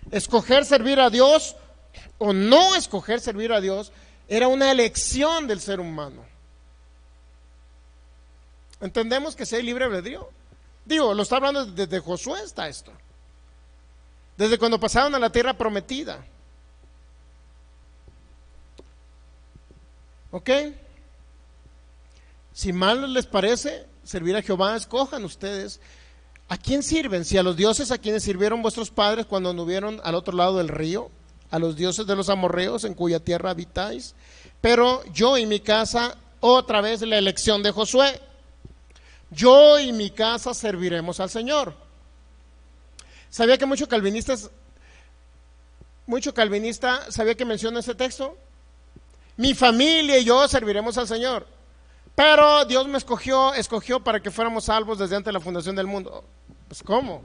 Escoger servir a Dios o no escoger servir a Dios era una elección del ser humano. ¿Entendemos que sea libre albedrío? Digo, lo está hablando desde Josué, está esto. Desde cuando pasaron a la tierra prometida. ¿Ok? Si mal les parece servir a Jehová, escojan ustedes a quién sirven. Si a los dioses a quienes sirvieron vuestros padres cuando anduvieron al otro lado del río, a los dioses de los amorreos en cuya tierra habitáis. Pero yo y mi casa, otra vez la elección de Josué, yo y mi casa serviremos al Señor. ¿Sabía que mucho calvinista sabía que menciona ese texto? Mi familia y yo serviremos al Señor. Pero Dios me escogió para que fuéramos salvos desde antes de la fundación del mundo. Pues ¿cómo?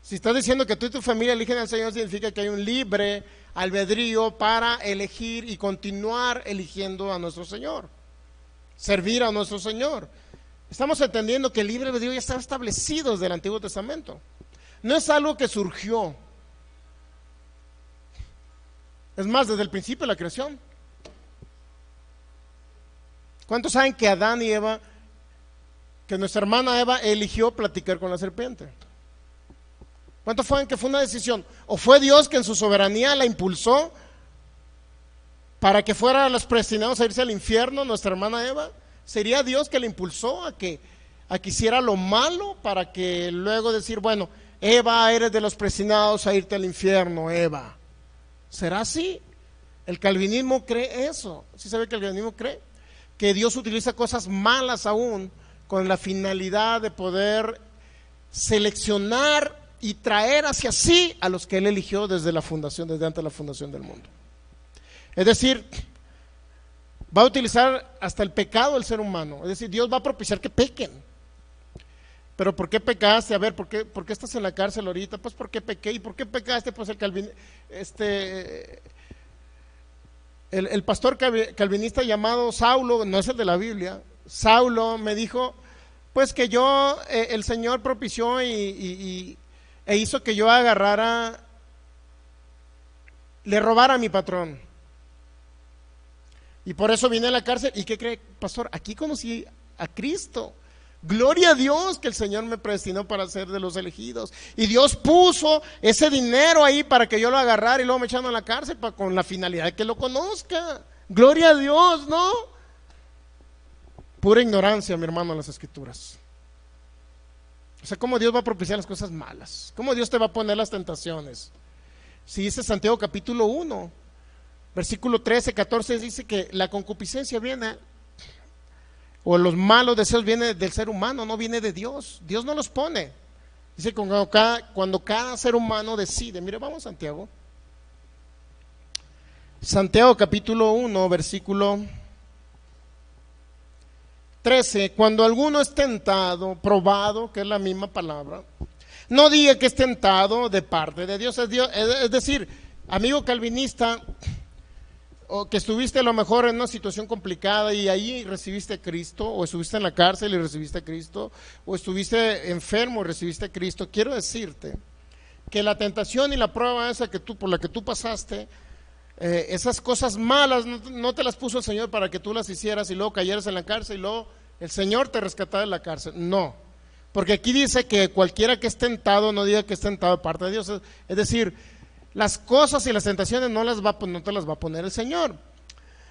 Si estás diciendo que tú y tu familia eligen al Señor, significa que hay un libre albedrío para elegir y continuar eligiendo a nuestro Señor, servir a nuestro Señor. Estamos entendiendo que el libre albedrío ya estaba establecido desde el Antiguo Testamento. No es algo que surgió. Es más, desde el principio de la creación. ¿Cuántos saben que Adán y Eva, que nuestra hermana Eva eligió platicar con la serpiente? ¿Cuántos saben que fue una decisión? ¿O fue Dios que en su soberanía la impulsó para que fuera los predestinados a irse al infierno, nuestra hermana Eva? ¿Sería Dios que la impulsó a que hiciera lo malo para que luego decir, bueno, Eva, eres de los predestinados a irte al infierno, Eva? ¿Será así? El calvinismo cree eso. ¿Sí sabe que el calvinismo cree? Que Dios utiliza cosas malas aún con la finalidad de poder seleccionar y traer hacia sí a los que Él eligió desde antes de la fundación del mundo. Es decir, va a utilizar hasta el pecado del ser humano. Es decir, Dios va a propiciar que pequen. Pero ¿por qué pecaste? A ver, ¿por qué estás en la cárcel ahorita? Pues ¿por qué pequé? ¿Y por qué pecaste? Pues el pastor calvinista llamado Saulo, no es el de la Biblia, Saulo me dijo, pues que yo, el Señor propició e hizo que yo le robara a mi patrón. Y por eso vine a la cárcel. ¿Y qué cree, pastor? Aquí conocí a Cristo. Gloria a Dios que el Señor me predestinó para ser de los elegidos. Y Dios puso ese dinero ahí para que yo lo agarrara y luego me echaron a la cárcel con la finalidad de que lo conozca. Gloria a Dios, ¿no? Pura ignorancia, mi hermano, en las Escrituras. O sea, ¿cómo Dios va a propiciar las cosas malas? ¿Cómo Dios te va a poner las tentaciones? Si dice Santiago capítulo 1, versículo 13, 14, dice que la concupiscencia viene, o los malos deseos vienen del ser humano, no viene de Dios. Dios no los pone. Dice cuando cada ser humano decide. Mire, vamos a Santiago. Santiago capítulo 1, versículo 13. Cuando alguno es tentado, probado, que es la misma palabra, no diga que es tentado de parte de Dios. Es decir, amigo calvinista, o que estuviste a lo mejor en una situación complicada y ahí recibiste a Cristo, o estuviste en la cárcel y recibiste a Cristo, o estuviste enfermo y recibiste a Cristo, quiero decirte que la tentación y la prueba esa que tú, por la que tú pasaste, esas cosas malas no te las puso el Señor para que tú las hicieras y luego cayeras en la cárcel y luego el Señor te rescatara de la cárcel. No, porque aquí dice que cualquiera que es tentado no diga que es tentado de parte de Dios. Es decir, las cosas y las tentaciones no te las va a poner el Señor,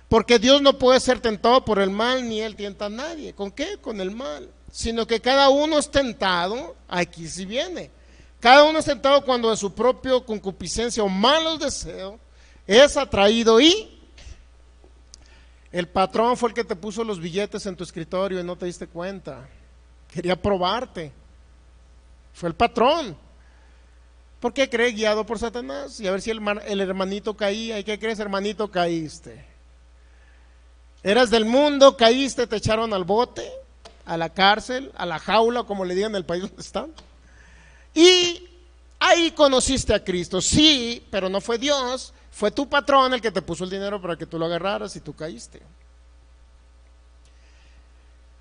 porque Dios no puede ser tentado por el mal, ni Él tienta a nadie. ¿Con qué? Con el mal. Sino que cada uno es tentado, aquí sí viene, cada uno es tentado cuando de su propio concupiscencia o malos deseos es atraído, y el patrón fue el que te puso los billetes en tu escritorio y no te diste cuenta, quería probarte, fue el patrón. ¿Por qué crees? Guiado por Satanás, y a ver si el hermanito caía. ¿Y qué crees, hermanito? Caíste. Eras del mundo, caíste, te echaron al bote, a la cárcel, a la jaula, como le digan en el país donde están, y ahí conociste a Cristo. Sí, pero no fue Dios, fue tu patrón el que te puso el dinero para que tú lo agarraras y tú caíste.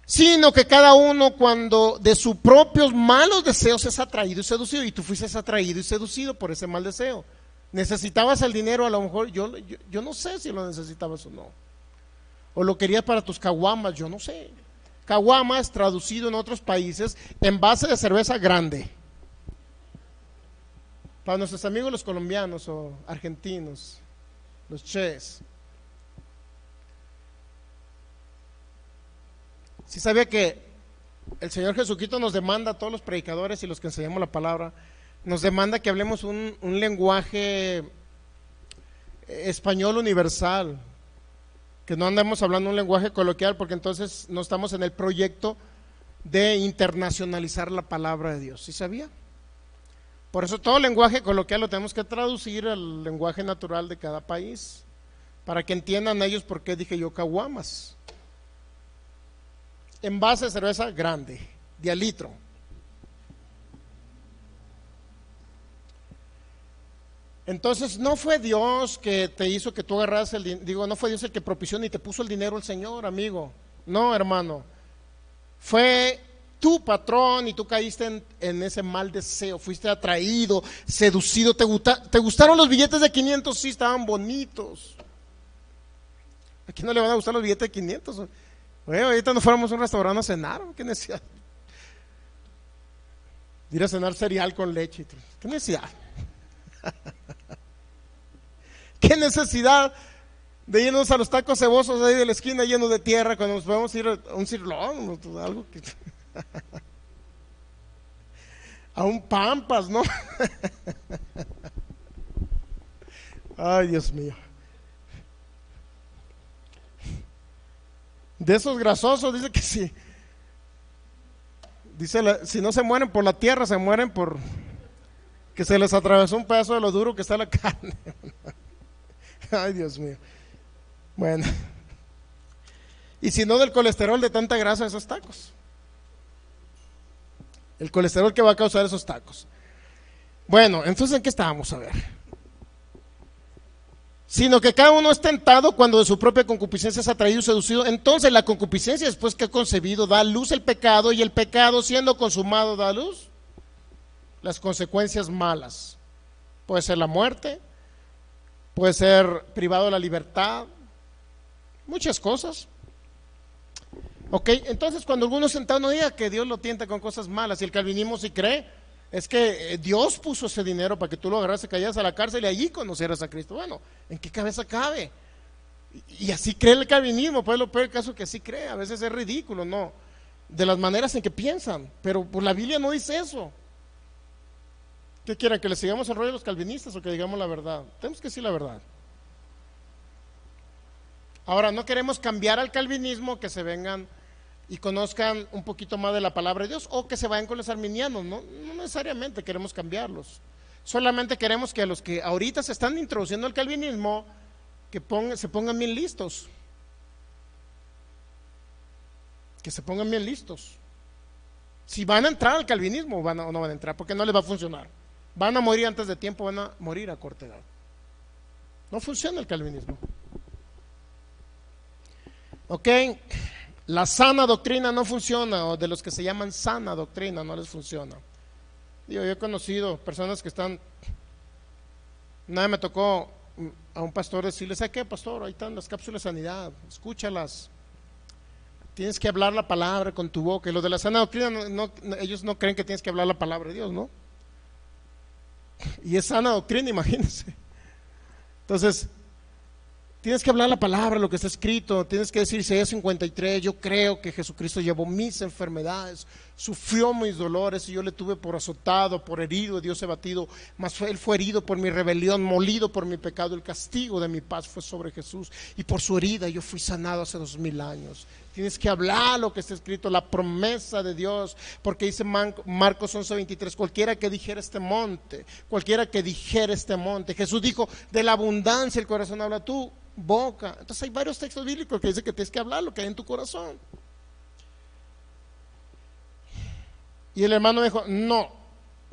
Sino que cada uno, cuando de sus propios malos deseos es atraído y seducido, y tú fuiste atraído y seducido por ese mal deseo. Necesitabas el dinero, a lo mejor yo no sé si lo necesitabas o no, o lo querías para tus caguamas, yo no sé. Caguamas, traducido en otros países, envase de cerveza grande, para nuestros amigos los colombianos o argentinos, los ches. Si sabía que el Señor Jesucristo nos demanda a todos los predicadores y los que enseñamos la palabra, nos demanda que hablemos un lenguaje español universal, que no andemos hablando un lenguaje coloquial, porque entonces no estamos en el proyecto de internacionalizar la palabra de Dios. ¿Sí sabía? Por eso todo lenguaje coloquial lo tenemos que traducir al lenguaje natural de cada país, para que entiendan ellos por qué dije yo caguamas. Envase de cerveza grande, de al litro. Entonces no fue Dios que te hizo que tú agarras el dinero, no fue Dios el que propició ni te puso el dinero el Señor, amigo. No, hermano. Fue tu patrón y tú caíste en ese mal deseo, fuiste atraído, seducido. ¿Te gustaron los billetes de 500? Sí, estaban bonitos. ¿A quién no le van a gustar los billetes de 500? Bueno, ahorita nos fuéramos a un restaurante a cenar, ¿qué necesidad? Ir a cenar cereal con leche, ¿qué necesidad? ¿Qué necesidad de irnos a los tacos cebosos ahí de la esquina llenos de tierra cuando nos podemos ir a un cirlón, algo que... a un Pampas, ¿no? Ay, Dios mío. De esos grasosos, dice que sí. Dice, si no se mueren por la tierra, se mueren por que se les atravesó un pedazo de lo duro que está la carne. Ay, Dios mío. Bueno. Y si no, del colesterol de tanta grasa de esos tacos. El colesterol que va a causar esos tacos. Bueno, entonces ¿en qué estábamos? A ver. Sino que cada uno es tentado cuando de su propia concupiscencia es atraído y seducido. Entonces la concupiscencia, después que ha concebido, da a luz el pecado, y el pecado, siendo consumado, da a luz las consecuencias malas. Puede ser la muerte, puede ser privado de la libertad, muchas cosas. Ok, entonces cuando alguno es tentado, no diga que Dios lo tienta con cosas malas. Y el calvinismo sí cree, es que Dios puso ese dinero para que tú lo agarras y cayeras a la cárcel y allí conocieras a Cristo. Bueno, ¿en qué cabeza cabe? Y así cree el calvinismo. Pues lo peor del caso es que así cree. A veces es ridículo, ¿no? De las maneras en que piensan. Pero por la Biblia no dice eso. ¿Qué quieren? ¿Que le sigamos el rollo a los calvinistas o que digamos la verdad? Tenemos que decir la verdad. Ahora, no queremos cambiar al calvinismo, que se vengan y conozcan un poquito más de la palabra de Dios, o que se vayan con los arminianos. No necesariamente queremos cambiarlos. Solamente queremos que a los que ahorita se están introduciendo al calvinismo, que se pongan bien listos. Que se pongan bien listos. Si van a entrar al calvinismo o no van a entrar, porque no les va a funcionar. Van a morir antes de tiempo, van a morir a corta edad. No funciona el calvinismo. Ok, la sana doctrina no funciona, o de los que se llaman sana doctrina no les funciona. Digo, yo he conocido personas que están, una vez me tocó a un pastor decirle: ¿sabe qué, pastor? Ahí están las cápsulas de sanidad, escúchalas. Tienes que hablar la palabra con tu boca. Y los de la sana doctrina, ellos no creen que tienes que hablar la palabra de Dios, ¿no? Y es sana doctrina, imagínense. Entonces, tienes que hablar la palabra, lo que está escrito. Tienes que decir Isaías 53: yo creo que Jesucristo llevó mis enfermedades, sufrió mis dolores, y yo le tuve por azotado, por herido, Dios batido, mas él fue herido por mi rebelión, molido por mi pecado. El castigo de mi paz fue sobre Jesús, y por su herida yo fui sanado hace 2000 años. Tienes que hablar lo que está escrito, la promesa de Dios, porque dice Marcos 11:23: cualquiera que dijera este monte, Jesús dijo, de la abundancia el corazón habla tu boca. Entonces hay varios textos bíblicos que dicen que tienes que hablar lo que hay en tu corazón. Y el hermano dijo: no,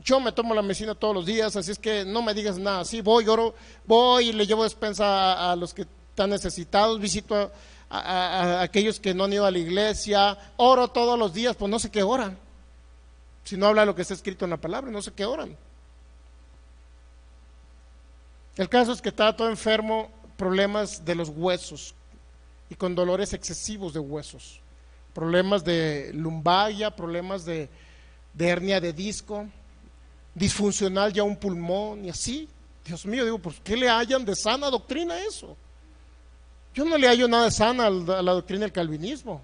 yo me tomo la medicina todos los días, así es que no me digas nada. Sí, voy, oro, voy y le llevo despensa a los que están necesitados, visito a aquellos que no han ido a la iglesia, oro todos los días. Pues no sé qué oran, si no habla lo que está escrito en la palabra, no sé qué oran. El caso es que estaba todo enfermo, problemas de los huesos y con dolores excesivos de huesos, problemas de lumbalgia, problemas de hernia de disco, disfuncional ya un pulmón y así. Dios mío, digo, pues ¿qué le hallan de sana doctrina a eso? Yo no le hallo nada de sana a la doctrina del calvinismo.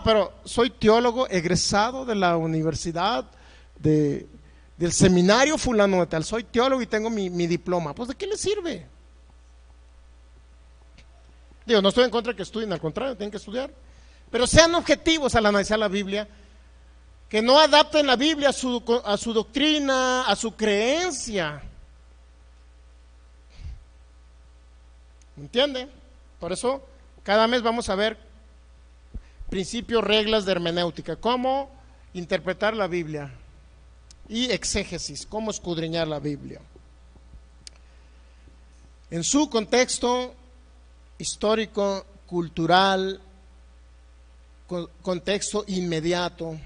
Pero soy teólogo egresado de la universidad del seminario fulano de tal, soy teólogo y tengo mi diploma. Pues ¿de qué le sirve? Digo, no estoy en contra de que estudien, al contrario, tienen que estudiar, pero sean objetivos al analizar la Biblia, que no adapten la Biblia a su doctrina, a su creencia. ¿Me entiende? Por eso cada mes vamos a ver principios, reglas de hermenéutica, cómo interpretar la Biblia, y exégesis, cómo escudriñar la Biblia en su contexto histórico, cultural, contexto inmediato,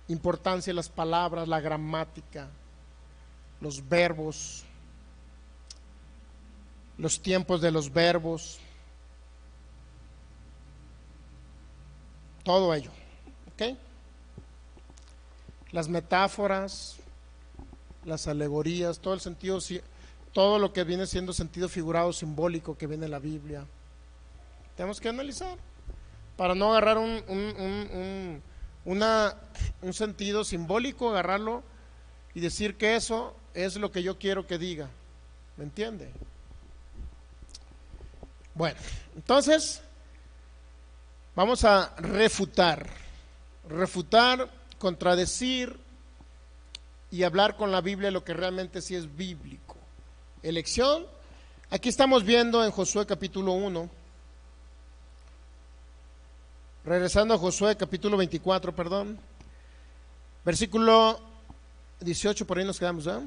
importancia de las palabras, la gramática, los verbos, los tiempos de los verbos, todo ello, ¿ok? Las metáforas, las alegorías, todo el sentido, todo lo que viene siendo sentido figurado, simbólico que viene en la Biblia. Tenemos que analizar para no agarrar un sentido simbólico, agarrarlo y decir que eso es lo que yo quiero que diga. ¿Me entiende? Bueno, entonces vamos a refutar, contradecir y hablar con la Biblia lo que realmente sí es bíblico. Elección, aquí estamos viendo en Josué capítulo 1, regresando a Josué capítulo 24, perdón, versículo 18, por ahí nos quedamos, ¿eh?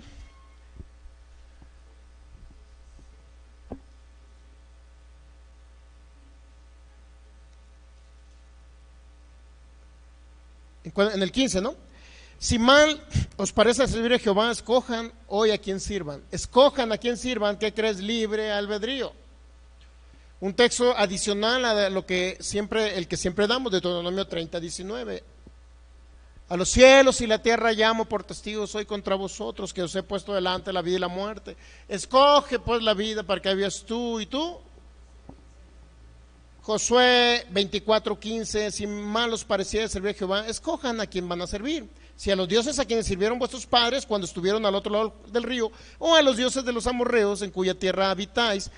En el 15, ¿no? Si mal os parece servir a Jehová, escojan hoy a quién sirvan. Escojan a quién sirvan, ¿qué crees? Libre albedrío. Un texto adicional a lo que siempre, el que siempre damos, de Deuteronomio 30:19. A los cielos y la tierra llamo por testigos hoy contra vosotros, que os he puesto delante la vida y la muerte. Escoge pues la vida para que vivas tú y tú. Josué 24:15, si mal os pareciera servir a Jehová, escojan a quién van a servir. Si a los dioses a quienes sirvieron vuestros padres cuando estuvieron al otro lado del río, o a los dioses de los amorreos en cuya tierra habitáis,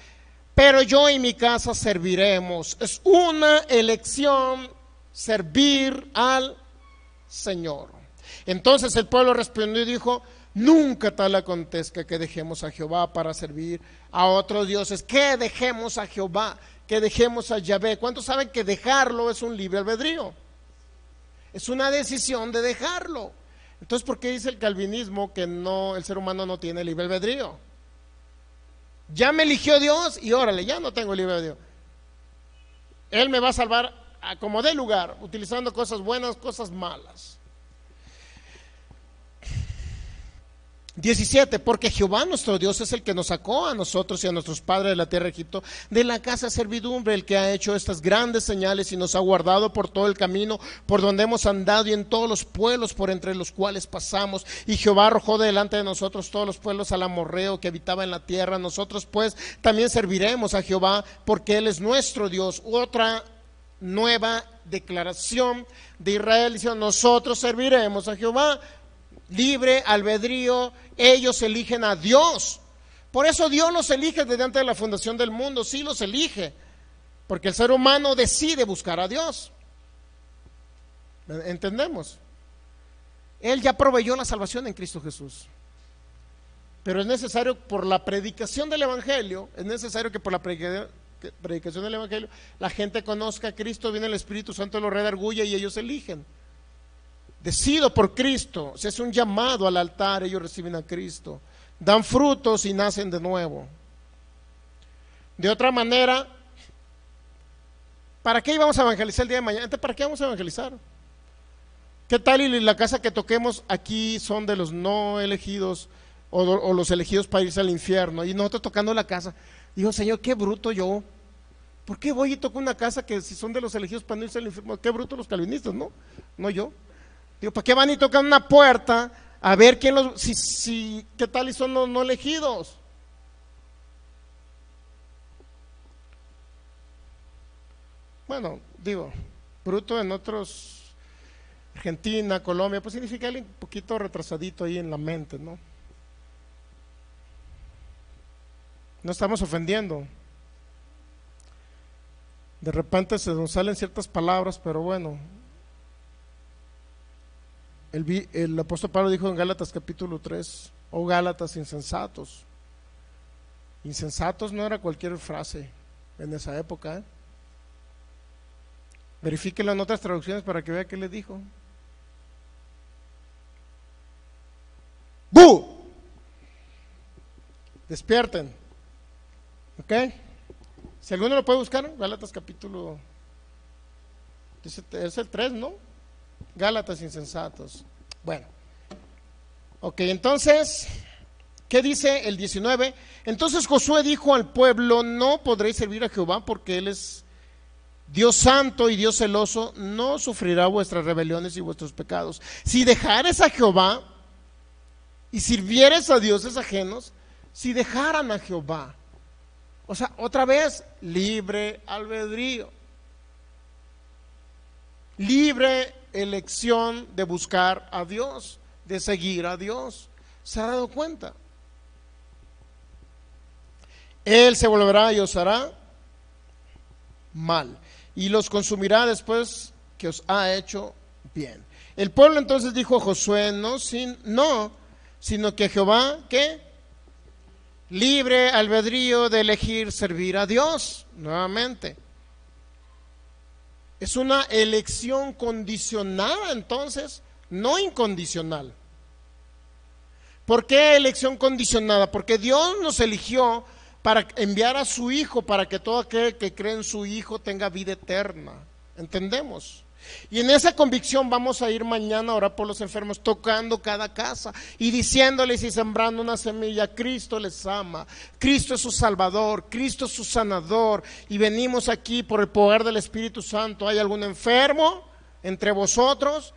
pero yo y mi casa serviremos. Es una elección servir al Señor. Entonces el pueblo respondió y dijo: nunca tal acontezca que dejemos a Jehová para servir a otros dioses. Que dejemos a Jehová, que dejemos a Yahvé. ¿Cuántos saben que dejarlo es un libre albedrío? Es una decisión de dejarlo. Entonces, ¿por qué dice el calvinismo que no, el ser humano no tiene libre albedrío? Ya me eligió Dios y órale, ya no tengo libre Dios. Él me va a salvar a como dé lugar, utilizando cosas buenas, cosas malas. 17, porque Jehová nuestro Dios es el que nos sacó a nosotros y a nuestros padres de la tierra de Egipto, de la casa de servidumbre, el que ha hecho estas grandes señales y nos ha guardado por todo el camino por donde hemos andado y en todos los pueblos por entre los cuales pasamos. Y Jehová arrojó delante de nosotros todos los pueblos al amorreo que habitaba en la tierra. Nosotros pues también serviremos a Jehová porque Él es nuestro Dios. Otra nueva declaración de Israel diciendo: nosotros serviremos a Jehová. Libre albedrío, ellos eligen a Dios. Por eso Dios los elige desde antes de la fundación del mundo, sí los elige, porque el ser humano decide buscar a Dios. ¿Entendemos? Él ya proveyó la salvación en Cristo Jesús. Pero es necesario, por la predicación del Evangelio, es necesario que por la predicación del Evangelio la gente conozca a Cristo, viene el Espíritu Santo, lo redarguye y ellos eligen. Decido por Cristo, si es un llamado al altar, ellos reciben a Cristo, dan frutos y nacen de nuevo. De otra manera, ¿para qué íbamos a evangelizar el día de mañana? Entonces, ¿para qué vamos a evangelizar? ¿Qué tal y la casa que toquemos aquí son de los no elegidos o los elegidos para irse al infierno? Y nosotros tocando la casa, digo, Señor, qué bruto yo. ¿Por qué voy y toco una casa que si son de los elegidos para no irse al infierno? Qué bruto los calvinistas, ¿no? No yo. Digo, ¿para qué van y tocan una puerta a ver quién los, qué tal y son los no elegidos? Bueno, digo, bruto en otros, Argentina, Colombia, pues significa alguien un poquito retrasadito ahí en la mente, ¿no? No estamos ofendiendo. De repente se nos salen ciertas palabras, pero bueno. El apóstol Pablo dijo en Gálatas capítulo 3, oh Gálatas insensatos. Insensatos no era cualquier frase en esa época, ¿eh? Verifíquelo en otras traducciones para que vea qué le dijo. ¡Bu! Despierten. ¿Ok? Si alguno lo puede buscar, Gálatas capítulo, es el 3, ¿no? Gálatas insensatos. Bueno, ok, entonces, ¿qué dice el 19? Entonces Josué dijo al pueblo: no podréis servir a Jehová porque Él es Dios santo y Dios celoso, no sufrirá vuestras rebeliones y vuestros pecados. Si dejares a Jehová y sirvieres a dioses ajenos, si dejaran a Jehová, o sea, otra vez, libre albedrío, libre elección de buscar a Dios, de seguir a Dios. ¿Se ha dado cuenta? Él se volverá y os hará mal y los consumirá después que os ha hecho bien. El pueblo entonces dijo a Josué: no, sino que Jehová, ¿qué? Libre albedrío de elegir servir a Dios. Nuevamente, es una elección condicionada, entonces, no incondicional. ¿Por qué elección condicionada? Porque Dios nos eligió para enviar a su Hijo, para que todo aquel que cree en su Hijo tenga vida eterna. ¿Entendemos? Y en esa convicción vamos a ir mañana a orar por los enfermos, tocando cada casa y diciéndoles y sembrando una semilla: Cristo les ama, Cristo es su Salvador, Cristo es su sanador, y venimos aquí por el poder del Espíritu Santo. ¿Hay algún enfermo entre vosotros?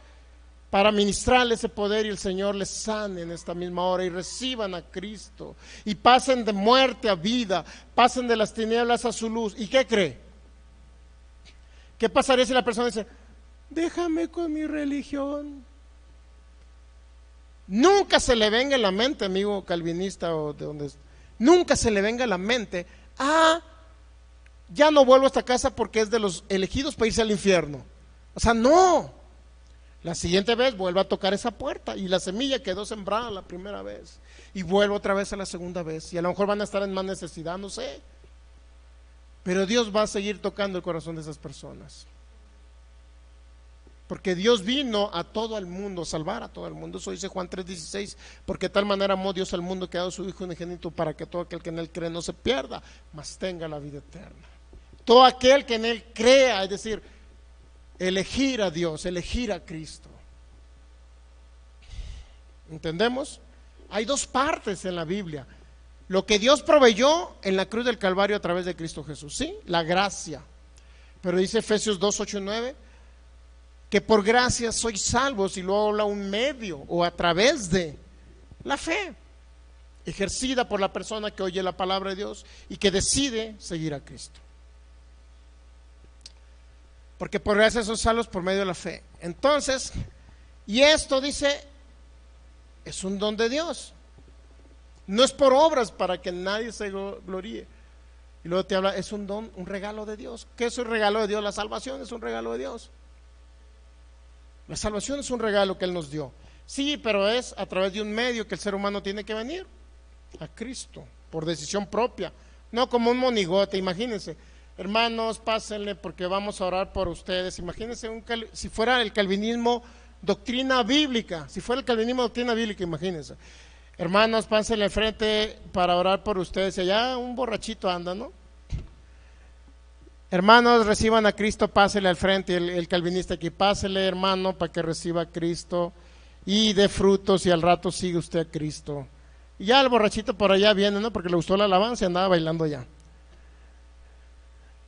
Para ministrarle ese poder y el Señor les sane en esta misma hora y reciban a Cristo y pasen de muerte a vida, pasen de las tinieblas a su luz. ¿Y qué cree? ¿Qué pasaría si la persona dice: déjame con mi religión? Nunca se le venga en la mente, amigo calvinista o de donde, nunca se le venga en la mente: ya no vuelvo a esta casa porque es de los elegidos para irse al infierno. O sea, no. La siguiente vez vuelve a tocar esa puerta y la semilla quedó sembrada la primera vez y vuelve otra vez a la segunda vez, y a lo mejor van a estar en más necesidad, no sé, pero Dios va a seguir tocando el corazón de esas personas. Porque Dios vino a todo el mundo, a salvar a todo el mundo. Eso dice Juan 3:16, porque de tal manera amó Dios al mundo que ha dado su Hijo unigénito para que todo aquel que en él cree no se pierda, mas tenga la vida eterna. Todo aquel que en él crea, es decir, elegir a Dios, elegir a Cristo. ¿Entendemos? Hay dos partes en la Biblia. Lo que Dios proveyó en la cruz del Calvario a través de Cristo Jesús, ¿sí? La gracia. Pero dice Efesios 2:8-9, que por gracia sois salvos, y luego habla un medio o a través de la fe ejercida por la persona que oye la palabra de Dios y que decide seguir a Cristo. Porque por gracia sois salvos por medio de la fe. Entonces, y esto dice, es un don de Dios. No es por obras para que nadie se gloríe. Y luego te habla, es un don, un regalo de Dios. ¿Qué es un regalo de Dios? La salvación es un regalo de Dios. La salvación es un regalo que Él nos dio. Sí, pero es a través de un medio que el ser humano tiene que venir a Cristo, por decisión propia. No como un monigote, imagínense. Hermanos, pásenle porque vamos a orar por ustedes. Imagínense si fuera el calvinismo doctrina bíblica, imagínense. Hermanos, pásenle al frente para orar por ustedes. Y allá un borrachito anda, ¿no? Hermanos, reciban a Cristo, pásele al frente, el calvinista aquí, pásele, hermano, para que reciba a Cristo y dé frutos y al rato sigue usted a Cristo. Y ya el borrachito por allá viene, ¿no? Porque le gustó la alabanza y andaba bailando allá.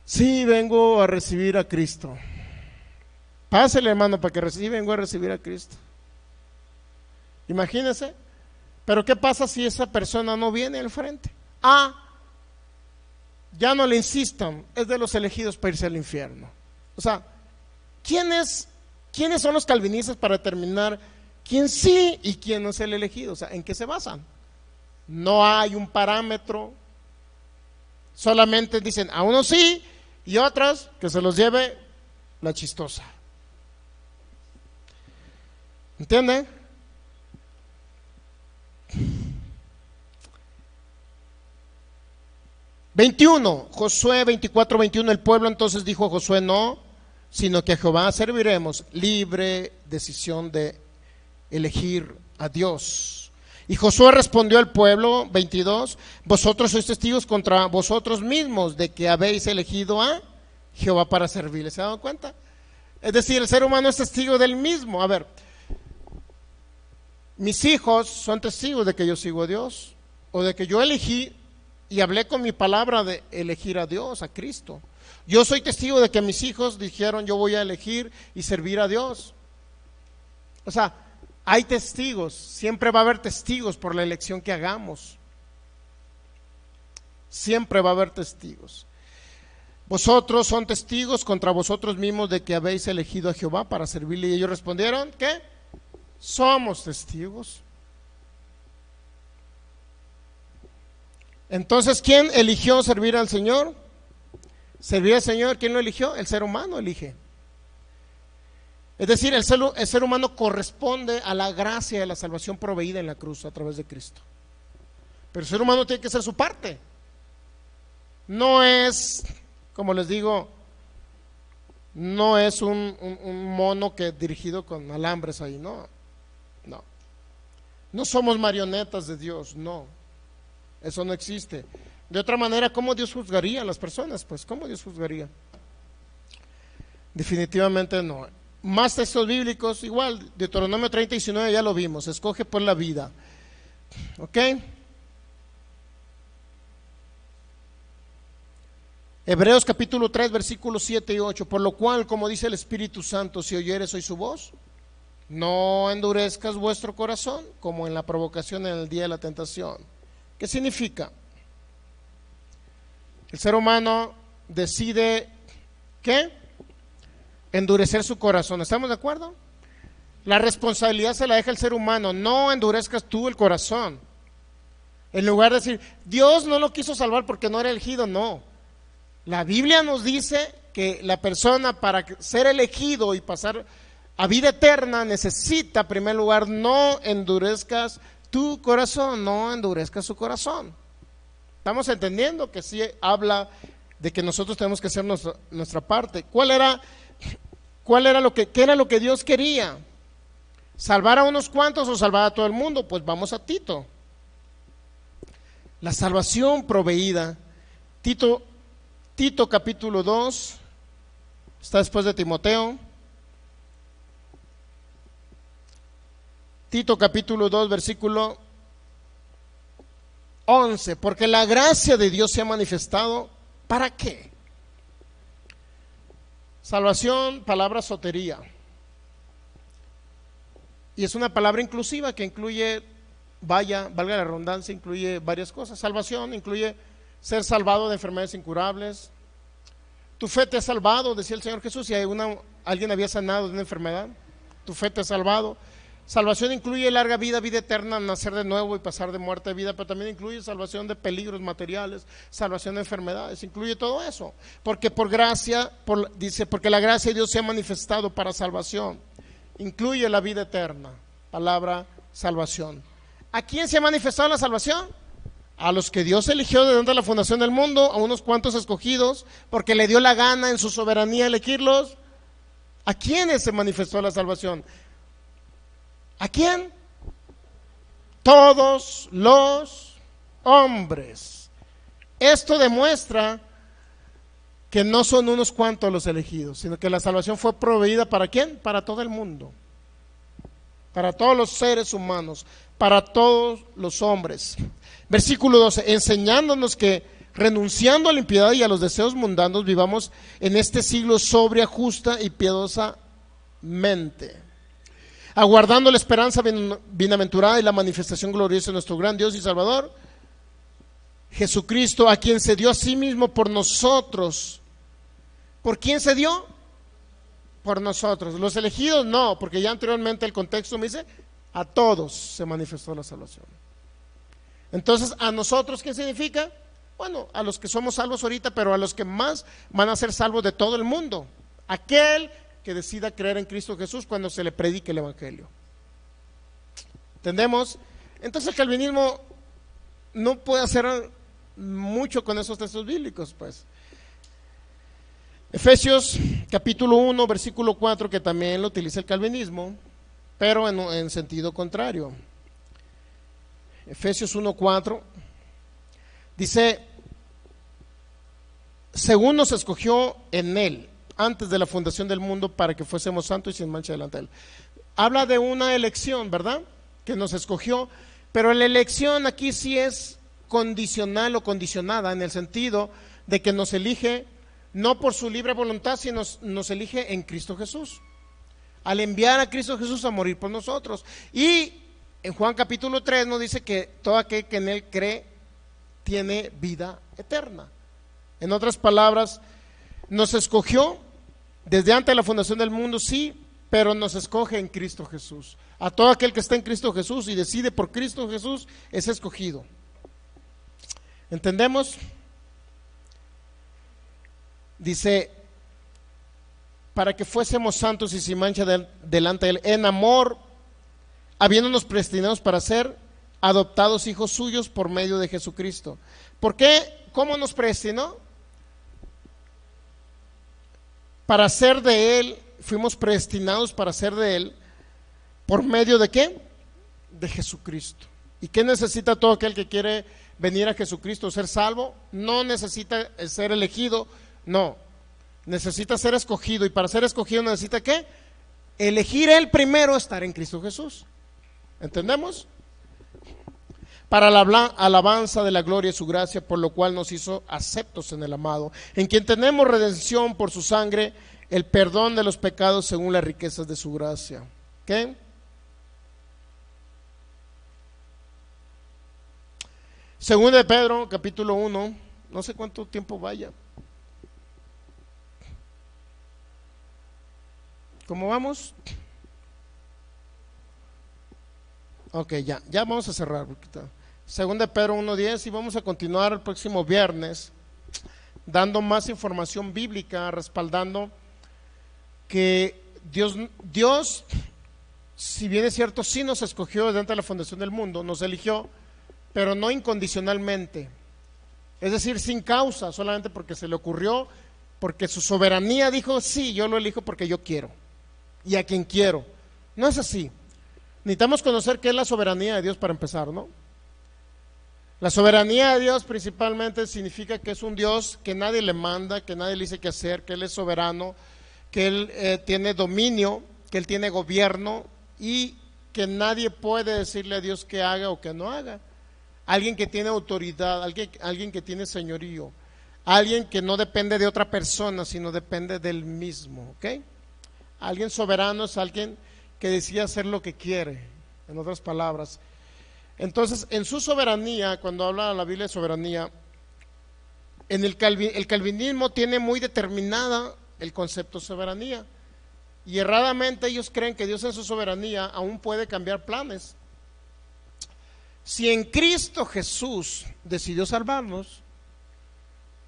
Sí, vengo a recibir a Cristo. Pásele, hermano, para que vengo a recibir a Cristo. Imagínese. Pero ¿qué pasa si esa persona no viene al frente? Ya no le insistan, es de los elegidos para irse al infierno. O sea, ¿quiénes son los calvinistas para determinar quién sí y quién no es el elegido? O sea, ¿en qué se basan? No hay un parámetro. Solamente dicen a unos sí y otros que se los lleve la chistosa. ¿Entienden? Josué 24:21, el pueblo entonces dijo a Josué, no, sino que a Jehová serviremos. Libre decisión de elegir a Dios. Y Josué respondió al pueblo, 22, vosotros sois testigos contra vosotros mismos de que habéis elegido a Jehová para servirle. ¿Se dan cuenta? Es decir, el ser humano es testigo del mismo. A ver, mis hijos son testigos de que yo sigo a Dios, o de que yo elegí y hablé con mi palabra de elegir a Dios, a Cristo. Yo soy testigo de que mis hijos dijeron, yo voy a elegir y servir a Dios. O sea, hay testigos, siempre va a haber testigos por la elección que hagamos. Siempre va a haber testigos. Vosotros son testigos contra vosotros mismos de que habéis elegido a Jehová para servirle. Y ellos respondieron, ¿qué? Somos testigos. Entonces, ¿quién eligió servir al Señor? Servir al Señor, ¿quién lo eligió? El ser humano elige. Es decir, el ser humano corresponde a la gracia de la salvación proveída en la cruz a través de Cristo. Pero el ser humano tiene que hacer su parte. No es, como les digo, no es un mono que dirigido con alambres ahí, no. No somos marionetas de Dios, no. Eso no existe. De otra manera, ¿cómo Dios juzgaría a las personas? Pues, ¿cómo Dios juzgaría? Definitivamente no. Más textos bíblicos, igual, Deuteronomio 30:19 ya lo vimos, escoge por la vida. ¿Ok? Hebreos capítulo 3, versículos 7 y 8, por lo cual, como dice el Espíritu Santo, si oyeres hoy su voz, no endurezcas vuestro corazón, como en la provocación en el día de la tentación. ¿Qué significa? El ser humano decide, ¿qué? Endurecer su corazón. ¿Estamos de acuerdo? La responsabilidad se la deja el ser humano. No endurezcas tú el corazón. En lugar de decir, Dios no lo quiso salvar porque no era elegido, no. La Biblia nos dice que la persona para ser elegido y pasar a vida eterna necesita, en primer lugar, no endurezcas tu corazón, no endurezcas su corazón. Estamos entendiendo que sí habla de que nosotros tenemos que hacer nuestra parte. ¿Cuál era ¿Qué era lo que Dios quería? ¿Salvar a unos cuantos o salvar a todo el mundo? Pues vamos a Tito. La salvación proveída. Tito capítulo 2, está después de Timoteo. Tito capítulo 2, versículo 11. Porque la gracia de Dios se ha manifestado, ¿para qué? Salvación, palabra sotería. Y es una palabra inclusiva que incluye, valga la redundancia, incluye varias cosas. Salvación incluye ser salvado de enfermedades incurables. Tu fe te ha salvado, decía el Señor Jesús, si alguien había sanado de una enfermedad, tu fe te ha salvado. Salvación incluye larga vida, vida eterna, nacer de nuevo y pasar de muerte a vida, pero también incluye salvación de peligros materiales, salvación de enfermedades, incluye todo eso. Porque por gracia, porque la gracia de Dios se ha manifestado para salvación. Incluye la vida eterna, palabra salvación. ¿A quién se ha manifestado la salvación? A los que Dios eligió desde la fundación del mundo, a unos cuantos escogidos, porque le dio la gana en su soberanía elegirlos. ¿A quiénes se manifestó la salvación? ¿A quién? Todos los hombres. Esto demuestra que no son unos cuantos los elegidos, sino que la salvación fue proveída ¿para quién? Para todo el mundo, para todos los seres humanos, para todos los hombres. Versículo 12, enseñándonos que renunciando a la impiedad y a los deseos mundanos vivamos en este siglo sobria, justa y piadosamente, aguardando la esperanza bienaventurada y la manifestación gloriosa de nuestro gran Dios y Salvador, Jesucristo, a quien se dio a sí mismo por nosotros. ¿Por quién se dio? Por nosotros. Los elegidos no, porque ya anteriormente el contexto me dice, a todos se manifestó la salvación. Entonces, ¿a nosotros qué significa? Bueno, a los que somos salvos ahorita, pero a los que más van a ser salvos de todo el mundo. Aquel que decida creer en Cristo Jesús cuando se le predique el Evangelio. ¿Entendemos? Entonces el calvinismo no puede hacer mucho con esos textos bíblicos, pues. Efesios capítulo 1, versículo 4, que también lo utiliza el calvinismo, pero en sentido contrario. Efesios 1, 4 dice, según nos escogió en él antes de la fundación del mundo para que fuésemos santos y sin mancha delante de él. Habla de una elección, ¿verdad? Que nos escogió, pero la elección aquí sí es condicional o condicionada, en el sentido de que nos elige no por su libre voluntad, sino nos elige en Cristo Jesús, al enviar a Cristo Jesús a morir por nosotros. Y en Juan capítulo 3 nos dice que todo aquel que en él cree tiene vida eterna. En otras palabras, nos escogió desde antes de la fundación del mundo, sí, pero nos escoge en Cristo Jesús. A todo aquel que está en Cristo Jesús y decide por Cristo Jesús es escogido. ¿Entendemos? Dice, para que fuésemos santos y sin mancha delante de él, en amor, habiéndonos predestinados para ser adoptados hijos suyos por medio de Jesucristo. ¿Por qué? ¿Cómo nos predestinó? Para ser de él, fuimos predestinados para ser de él, ¿por medio de qué? De Jesucristo. ¿Y qué necesita todo aquel que quiere venir a Jesucristo? ¿Ser salvo? No necesita ser elegido, no. Necesita ser escogido, y para ser escogido necesita ¿qué? Elegir él primero estar en Cristo Jesús. ¿Entendemos? Para la alabanza de la gloria de su gracia, por lo cual nos hizo aceptos en el amado, en quien tenemos redención por su sangre, el perdón de los pecados según las riquezas de su gracia. ¿Qué? Segunda de Pedro, capítulo 1, no sé cuánto tiempo vaya. ¿Cómo vamos? Ok, ya vamos a cerrar. Segunda de Pedro 1:10, y vamos a continuar el próximo viernes dando más información bíblica, respaldando que Dios, si bien es cierto, sí nos escogió desde antes de la fundación del mundo, nos eligió, pero no incondicionalmente, es decir, sin causa, solamente porque se le ocurrió porque su soberanía dijo, sí, yo lo elijo porque yo quiero y a quien quiero. No es así. Necesitamos conocer qué es la soberanía de Dios para empezar, ¿no? La soberanía de Dios principalmente significa que es un Dios que nadie le manda, que nadie le dice qué hacer, que Él es soberano, que Él tiene dominio, que Él tiene gobierno y que nadie puede decirle a Dios qué haga o qué no haga. Alguien que tiene autoridad, alguien que tiene señorío, alguien que no depende de otra persona, sino depende del mismo, ¿ok? Alguien soberano es alguien que decide hacer lo que quiere, en otras palabras. Entonces, en su soberanía, cuando habla la Biblia de soberanía, el calvinismo tiene muy determinada el concepto de soberanía. Y erradamente ellos creen que Dios en su soberanía aún puede cambiar planes. Si en Cristo Jesús decidió salvarnos,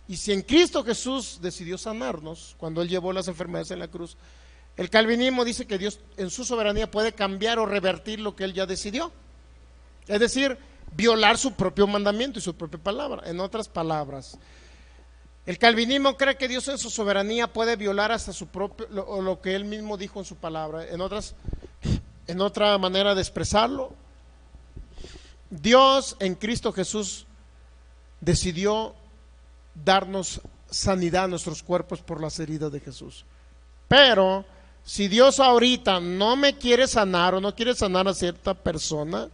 y si en Cristo Jesús decidió sanarnos, cuando Él llevó las enfermedades en la cruz, el calvinismo dice que Dios en su soberanía puede cambiar o revertir lo que Él ya decidió. Es decir, violar su propio mandamiento y su propia palabra. En otras palabras, el calvinismo cree que Dios en su soberanía puede violar hasta su propio, lo que Él mismo dijo en su palabra. En otra manera de expresarlo, Dios en Cristo Jesús decidió darnos sanidad a nuestros cuerpos por las heridas de Jesús. Pero si Dios ahorita no me quiere sanar o no quiere sanar a cierta persona,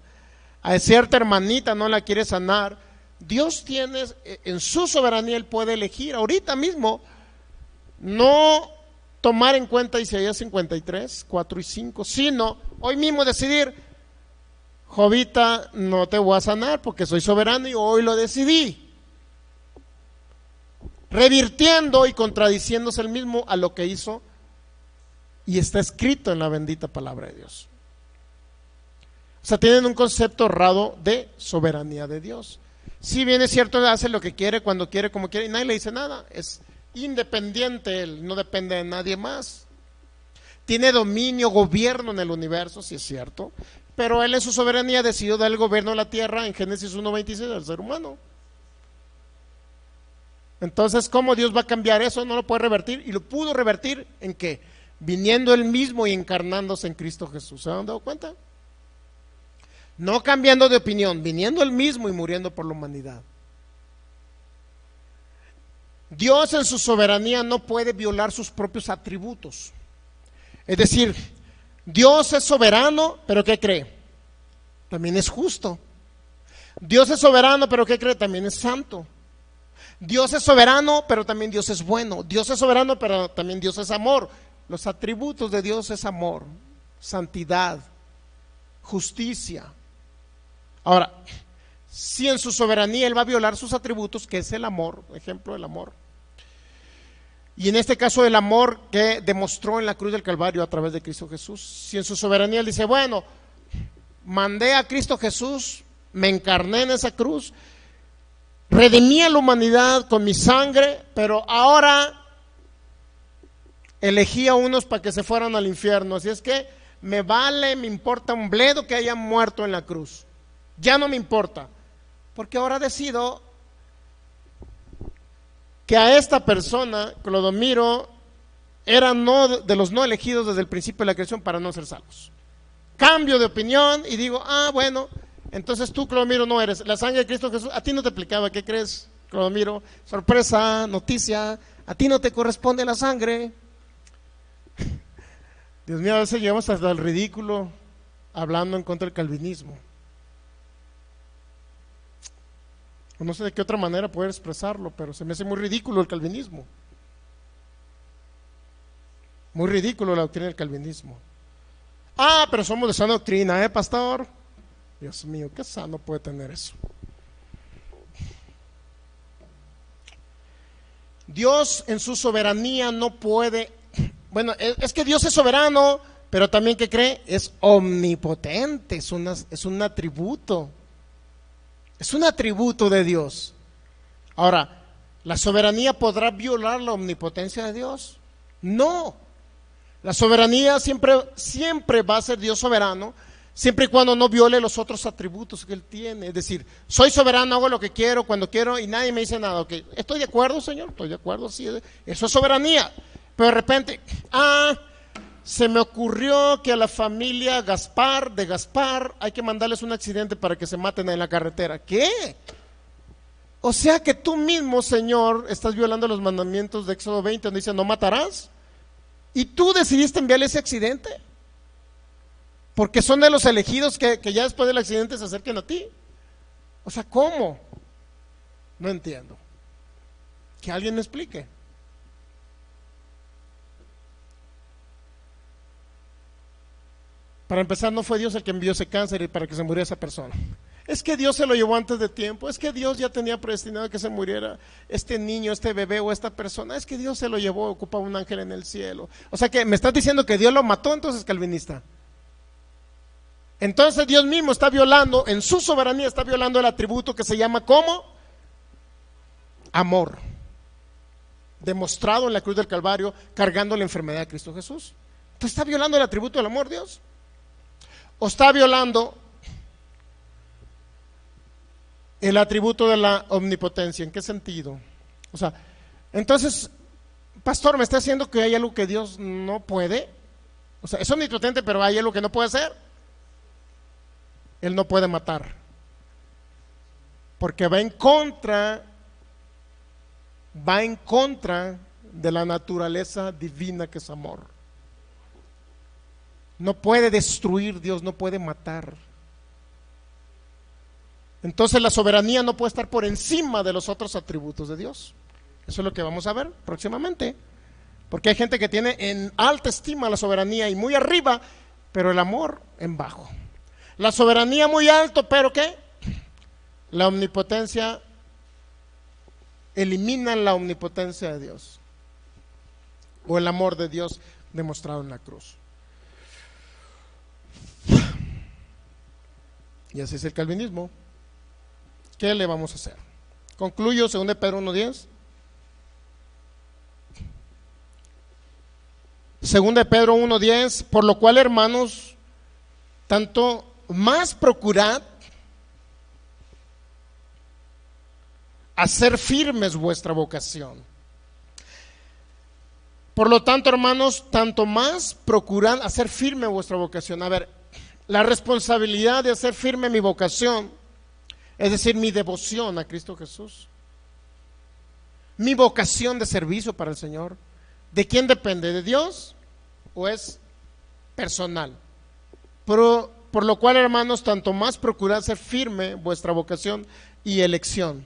a cierta hermanita no la quiere sanar, Dios tiene en su soberanía, Él puede elegir ahorita mismo no tomar en cuenta Isaías 53, 4 y 5, sino hoy mismo decidir, Jovita, no te voy a sanar porque soy soberano y hoy lo decidí, revirtiendo y contradiciéndose el mismo a lo que hizo y está escrito en la bendita palabra de Dios. O sea, tienen un concepto errado de soberanía de Dios. Si bien es cierto, hace lo que quiere, cuando quiere, como quiere, y nadie le dice nada. Es independiente Él, no depende de nadie más. Tiene dominio, gobierno en el universo, sí es cierto, pero Él en su soberanía decidió dar el gobierno a la tierra en Génesis 1:26 al ser humano. Entonces, ¿cómo Dios va a cambiar eso? No lo puede revertir, y lo pudo revertir ¿en qué? Viniendo Él mismo y encarnándose en Cristo Jesús. ¿Se han dado cuenta? No cambiando de opinión, viniendo Él mismo y muriendo por la humanidad. Dios en su soberanía no puede violar sus propios atributos. Es decir, Dios es soberano, pero ¿qué cree? También es justo. Dios es soberano, pero ¿qué cree? También es santo. Dios es soberano, pero también Dios es bueno. Dios es soberano, pero también Dios es amor. Los atributos de Dios es amor, santidad, justicia. Ahora, si en su soberanía Él va a violar sus atributos, que es el amor, ejemplo del amor, y en este caso el amor que demostró en la cruz del Calvario a través de Cristo Jesús, si en su soberanía Él dice, bueno, mandé a Cristo Jesús, me encarné en esa cruz, redimí a la humanidad con mi sangre, pero ahora elegí a unos para que se fueran al infierno, así es que me importa un bledo que hayan muerto en la cruz. Ya no me importa, porque ahora decido que a esta persona, Clodomiro, era no de los no elegidos desde el principio de la creación para no ser salvos. Cambio de opinión y digo, bueno, entonces tú, Clodomiro, no eres. La sangre de Cristo Jesús a ti no te aplicaba. ¿Qué crees, Clodomiro? Sorpresa, noticia, a ti no te corresponde la sangre. Dios mío, a veces llegamos hasta el ridículo hablando en contra del calvinismo. No sé de qué otra manera poder expresarlo, pero se me hace muy ridículo el calvinismo. Muy ridículo la doctrina del calvinismo. Pero somos de sana doctrina, pastor. Dios mío, qué sano puede tener eso. Dios en su soberanía no puede. Bueno, es que Dios es soberano, pero también, ¿qué cree? Es omnipotente, es un atributo. Es un atributo de Dios. Ahora, ¿la soberanía podrá violar la omnipotencia de Dios? No. La soberanía siempre va a ser Dios soberano, siempre y cuando no viole los otros atributos que Él tiene. Es decir, soy soberano, hago lo que quiero, cuando quiero, y nadie me dice nada. Okay, ¿estoy de acuerdo, Señor? Estoy de acuerdo, sí, eso es soberanía. Pero de repente, se me ocurrió que a la familia de Gaspar hay que mandarles un accidente para que se maten en la carretera. ¿Qué? O sea que tú mismo, Señor, estás violando los mandamientos de Éxodo 20, donde dice no matarás. Y tú decidiste enviarle ese accidente. Porque son de los elegidos que ya después del accidente se acerquen a ti. O sea, ¿cómo? No entiendo. Que alguien me explique. Para empezar, no fue Dios el que envió ese cáncer y para que se muriera esa persona. Es que Dios se lo llevó antes de tiempo. Es que Dios ya tenía predestinado que se muriera este niño, este bebé o esta persona. Es que Dios se lo llevó, ocupa un ángel en el cielo. O sea que me estás diciendo que Dios lo mató, entonces, calvinista. Entonces Dios mismo está violando, en su soberanía está violando el atributo que se llama ¿cómo? Amor. Demostrado en la cruz del Calvario, cargando la enfermedad de Cristo Jesús. Entonces está violando el atributo del amor, Dios. O está violando el atributo de la omnipotencia. ¿En qué sentido? O sea, entonces, pastor, ¿me está diciendo que hay algo que Dios no puede? O sea, es omnipotente, pero hay algo que no puede hacer. Él no puede matar, porque va en contra de la naturaleza divina que es amor. No puede destruir, Dios no puede matar. Entonces la soberanía no puede estar por encima de los otros atributos de Dios. Eso es lo que vamos a ver próximamente. Porque hay gente que tiene en alta estima la soberanía y muy arriba, pero el amor en bajo. La soberanía muy alto, pero ¿qué? La omnipotencia, elimina la omnipotencia de Dios. O el amor de Dios demostrado en la cruz. Y así es el calvinismo. ¿Qué le vamos a hacer? Concluyo, 2 Pedro 1:10. 2 Pedro 1:10, por lo cual, hermanos, tanto más procurad hacer firmes vuestra vocación. Por lo tanto, hermanos, tanto más procurad hacer firme vuestra vocación. A ver, la responsabilidad de hacer firme mi vocación, es decir, mi devoción a Cristo Jesús, mi vocación de servicio para el Señor, ¿de quién depende? ¿De Dios o es personal? Por lo cual, hermanos, tanto más procurad hacer firme vuestra vocación y elección.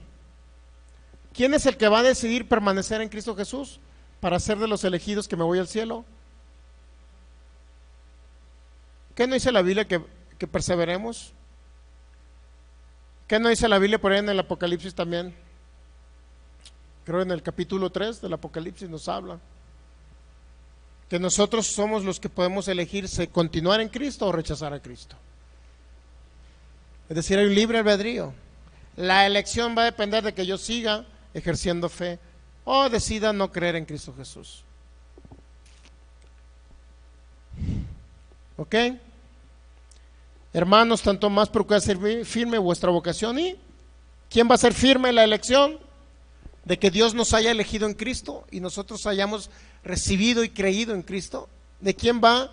¿Quién es el que va a decidir permanecer en Cristo Jesús para ser de los elegidos que me voy al cielo? ¿Qué no dice la Biblia que perseveremos? ¿Qué no dice la Biblia por ahí en el Apocalipsis también? Creo en el capítulo 3 del Apocalipsis nos habla que nosotros somos los que podemos elegir si continuar en Cristo o rechazar a Cristo. Es decir, hay un libre albedrío. La elección va a depender de que yo siga ejerciendo fe o decida no creer en Cristo Jesús. ¿Ok? Hermanos, tanto más procurad ser firme vuestra vocación. ¿Y quién va a ser firme la elección? De que Dios nos haya elegido en Cristo y nosotros hayamos recibido y creído en Cristo. ¿De quién va?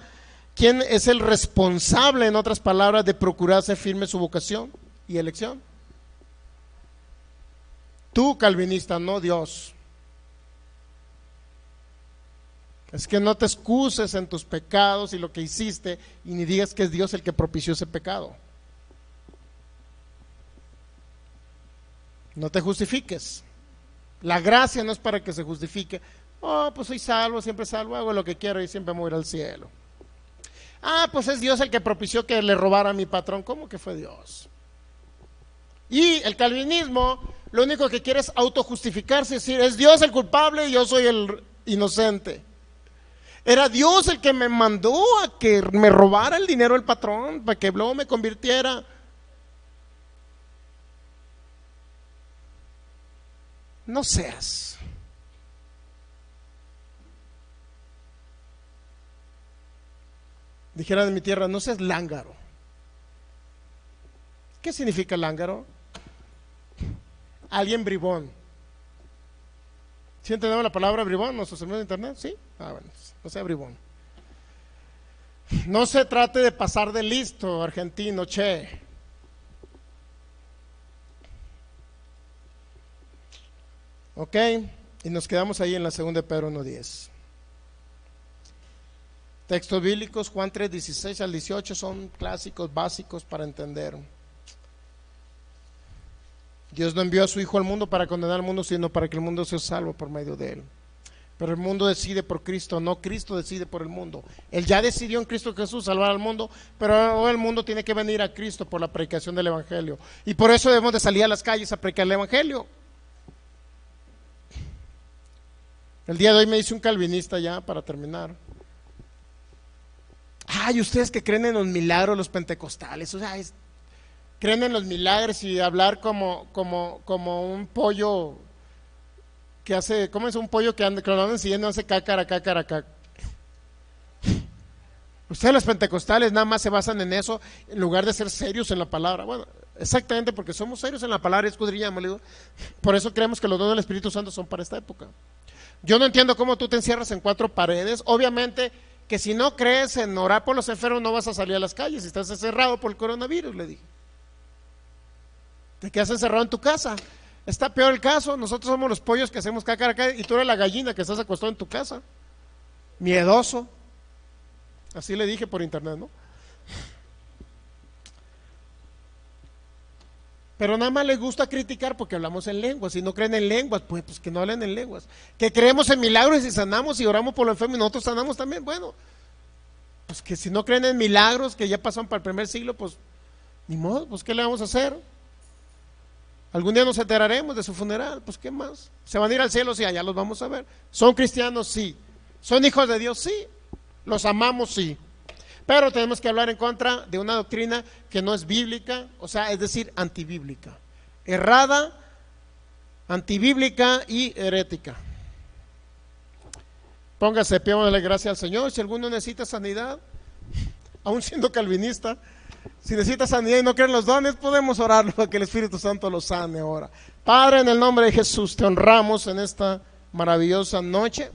¿Quién es el responsable, en otras palabras, de procurar ser firme su vocación y elección? Tú, calvinista, no Dios. Es que no te excuses en tus pecados y lo que hiciste y ni digas que es Dios el que propició ese pecado. No te justifiques. La gracia no es para que se justifique. Oh, pues soy salvo, siempre salvo, hago lo que quiero y siempre me voy al cielo. Ah, pues es Dios el que propició que le robara a mi patrón. ¿Cómo que fue Dios? Y el calvinismo lo único que quiere es autojustificarse, es decir, es Dios el culpable y yo soy el inocente. Era Dios el que me mandó a que me robara el dinero del patrón para que luego me convirtiera. No seas. Dijera de mi tierra, no seas lángaro. ¿Qué significa lángaro? Alguien bribón. ¿Sí entendemos la palabra bribón? ¿Nuestros amigos de internet? ¿Sí? Bueno, no sea bribón. No se trate de pasar de listo, argentino, che. Ok, y nos quedamos ahí en la segunda de Pedro 1:10. Textos bíblicos, Juan 3:16 al 18, son clásicos, básicos para entender. Dios no envió a su Hijo al mundo para condenar al mundo, sino para que el mundo sea salvo por medio de él. Pero el mundo decide por Cristo, no Cristo decide por el mundo. Él ya decidió en Cristo Jesús salvar al mundo, pero ahora el mundo tiene que venir a Cristo por la predicación del Evangelio. Y por eso debemos de salir a las calles a predicar el Evangelio. El día de hoy me dice un calvinista, ya para terminar: ay, ustedes que creen en los milagros, los pentecostales, o sea, creen en los milagros, y hablar como un pollo que hace, ¿cómo es un pollo que lo andan siguiendo, hace cácara? Ustedes los pentecostales nada más se basan en eso, en lugar de ser serios en la palabra. Bueno, exactamente porque somos serios en la palabra y escudriñamos, por eso creemos que los dones del Espíritu Santo son para esta época. Yo no entiendo cómo tú te encierras en 4 paredes. Obviamente que si no crees en orar por los enfermos, no vas a salir a las calles. Si estás encerrado por el coronavirus, le dije, te quedas encerrado en tu casa. Está peor el caso. Nosotros somos los pollos que hacemos caca y tú eres la gallina que estás acostado en tu casa, miedoso. Así le dije por internet, ¿no? Pero nada más les gusta criticar porque hablamos en lenguas. Si no creen en lenguas, pues que no hablen en lenguas. Que creemos en milagros y sanamos y oramos por los enfermos y nosotros sanamos también. Bueno, pues que si no creen en milagros que ya pasaron para el primer siglo, pues ni modo, pues ¿qué le vamos a hacer? Algún día nos enteraremos de su funeral, pues ¿qué más? ¿Se van a ir al cielo? Sí, allá los vamos a ver. ¿Son cristianos? Sí. ¿Son hijos de Dios? Sí. ¿Los amamos? Sí. Pero tenemos que hablar en contra de una doctrina que no es bíblica, o sea, es decir, antibíblica, errada, antibíblica y herética. Póngase, pidámosle gracias al Señor. Si alguno necesita sanidad, aún siendo calvinista, si necesita sanidad y no cree en los dones, podemos orar para que el Espíritu Santo lo sane ahora. Padre, en el nombre de Jesús, te honramos en esta maravillosa noche.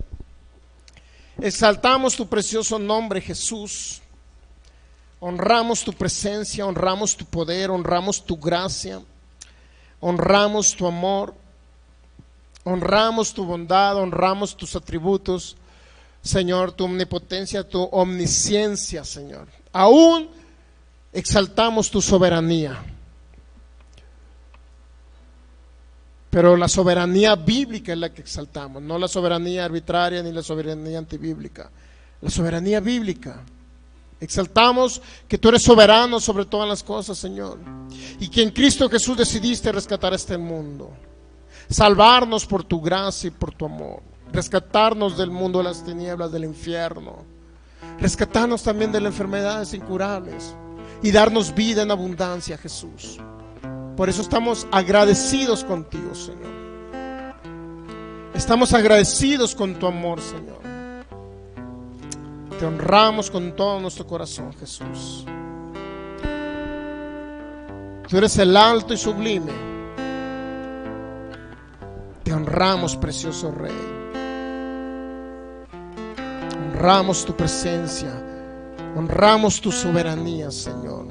Exaltamos tu precioso nombre, Jesús. Honramos tu presencia, honramos tu poder, honramos tu gracia, honramos tu amor, honramos tu bondad, honramos tus atributos, Señor, tu omnipotencia, tu omnisciencia, Señor. Aún exaltamos tu soberanía, pero la soberanía bíblica es la que exaltamos, no la soberanía arbitraria ni la soberanía antibíblica, la soberanía bíblica. Exaltamos que tú eres soberano sobre todas las cosas, Señor, y que en Cristo Jesús decidiste rescatar este mundo, salvarnos por tu gracia y por tu amor, rescatarnos del mundo de las tinieblas, del infierno, rescatarnos también de las enfermedades incurables y darnos vida en abundancia, Jesús. Por eso estamos agradecidos contigo, Señor. Estamos agradecidos con tu amor, Señor. Te honramos con todo nuestro corazón, Jesús. Tú eres el alto y sublime. Te honramos, precioso Rey. Honramos tu presencia. Honramos tu soberanía, Señor.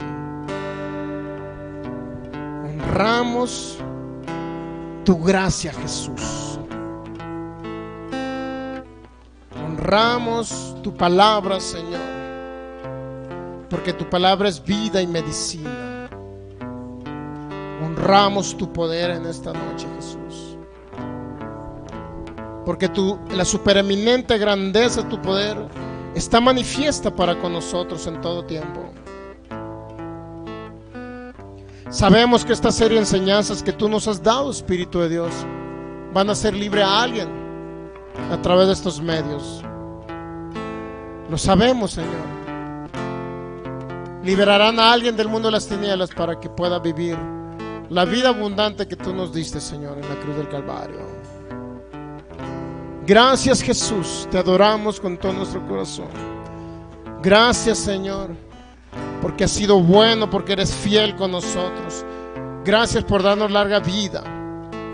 Honramos tu gracia, Jesús. Honramos tu palabra, Señor, porque tu palabra es vida y medicina. Honramos tu poder en esta noche, Jesús, porque la supereminente grandeza de tu poder está manifiesta para con nosotros en todo tiempo. Sabemos que esta serie de enseñanzas que tú nos has dado, Espíritu de Dios, van a hacer libre a alguien a través de estos medios. Lo sabemos, Señor. Liberarán a alguien del mundo de las tinieblas para que pueda vivir la vida abundante que tú nos diste, Señor, en la cruz del Calvario. Gracias, Jesús. Te adoramos con todo nuestro corazón. Gracias, Señor. porque has sido bueno, porque eres fiel con nosotros. Gracias por darnos larga vida,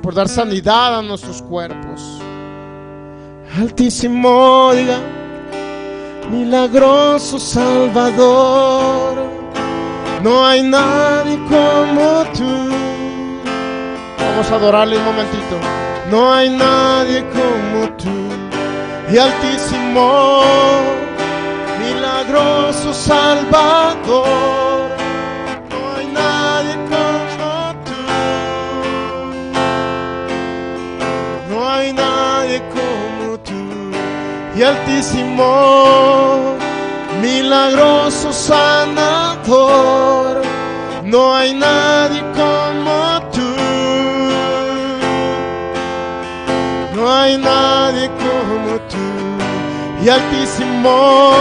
por dar sanidad a nuestros cuerpos. Altísimo, diga, milagroso Salvador, no hay nadie como tú. Vamos a adorarle un momentito. No hay nadie como tú. Y altísimo, milagroso Salvador, no hay nadie como tú. No hay nadie como tú. Y altísimo, milagroso sanador, no hay nadie como tú. No hay nadie como tú. Y altísimo,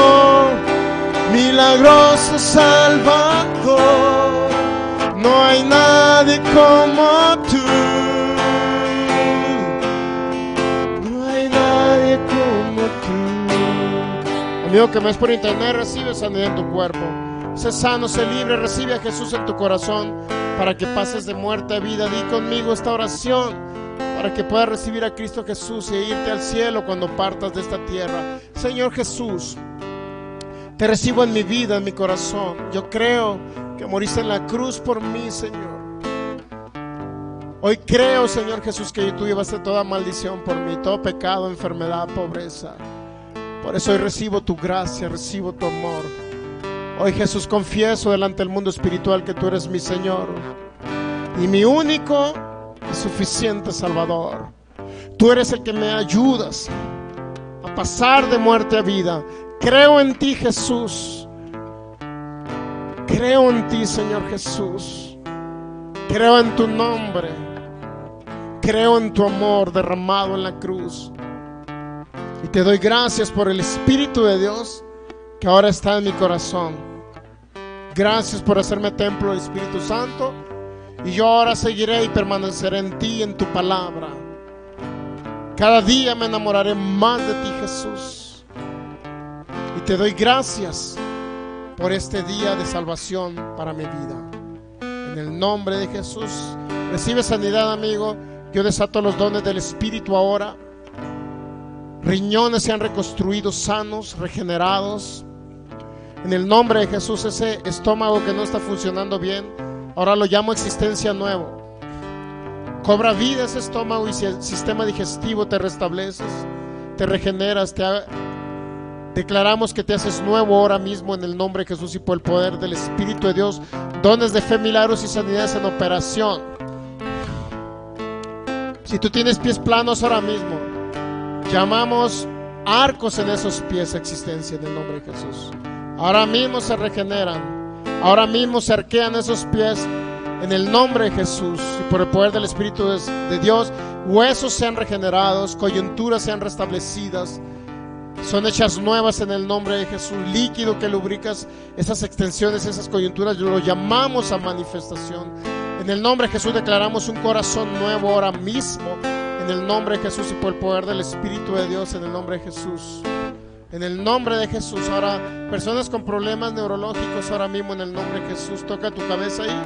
milagroso Salvador, no hay nadie como tú. No hay nadie como tú. Amigo que me ves por internet, recibe sanidad en tu cuerpo. Sé sano, sé libre, recibe a Jesús en tu corazón para que pases de muerte a vida. Di conmigo esta oración para que puedas recibir a Cristo Jesús e irte al cielo cuando partas de esta tierra. Señor Jesús, te recibo en mi vida, en mi corazón. Yo creo que moriste en la cruz por mí, Señor. Hoy creo, Señor Jesús, que tú llevaste toda maldición por mí, todo pecado, enfermedad, pobreza. Por eso hoy recibo tu gracia, recibo tu amor. Hoy, Jesús, confieso delante del mundo espiritual que tú eres mi Señor y mi único y suficiente Salvador. Tú eres el que me ayudas a pasar de muerte a vida. Creo en ti, Jesús. Creo en ti, Señor Jesús. Creo en tu nombre. Creo en tu amor derramado en la cruz. Y te doy gracias por el Espíritu de Dios que ahora está en mi corazón. Gracias por hacerme templo del Espíritu Santo. Y yo ahora seguiré y permaneceré en ti y en tu palabra. Cada día me enamoraré más de ti, Jesús. Y te doy gracias por este día de salvación para mi vida. En el nombre de Jesús, recibe sanidad, amigo. Yo desato los dones del Espíritu ahora. Riñones sean reconstruidos, sanos, regenerados. En el nombre de Jesús, ese estómago que no está funcionando bien, ahora lo llamo existencia nuevo. Cobra vida ese estómago y si el sistema digestivo te restableces, te regeneras, declaramos que te haces nuevo ahora mismo en el nombre de Jesús y por el poder del Espíritu de Dios. Dones de fe, milagros y sanidades en operación. Si tú tienes pies planos ahora mismo, llamamos arcos en esos pies a existencia en el nombre de Jesús. Ahora mismo se regeneran. Ahora mismo se arquean esos pies en el nombre de Jesús y por el poder del Espíritu de Dios. Huesos sean regenerados, coyunturas sean restablecidas, son hechas nuevas en el nombre de Jesús. Líquido que lubricas esas extensiones, esas coyunturas, lo llamamos a manifestación. En el nombre de Jesús declaramos un corazón nuevo ahora mismo, en el nombre de Jesús y por el poder del Espíritu de Dios, en el nombre de Jesús. En el nombre de Jesús. Ahora, personas con problemas neurológicos, ahora mismo en el nombre de Jesús, toca tu cabeza ahí.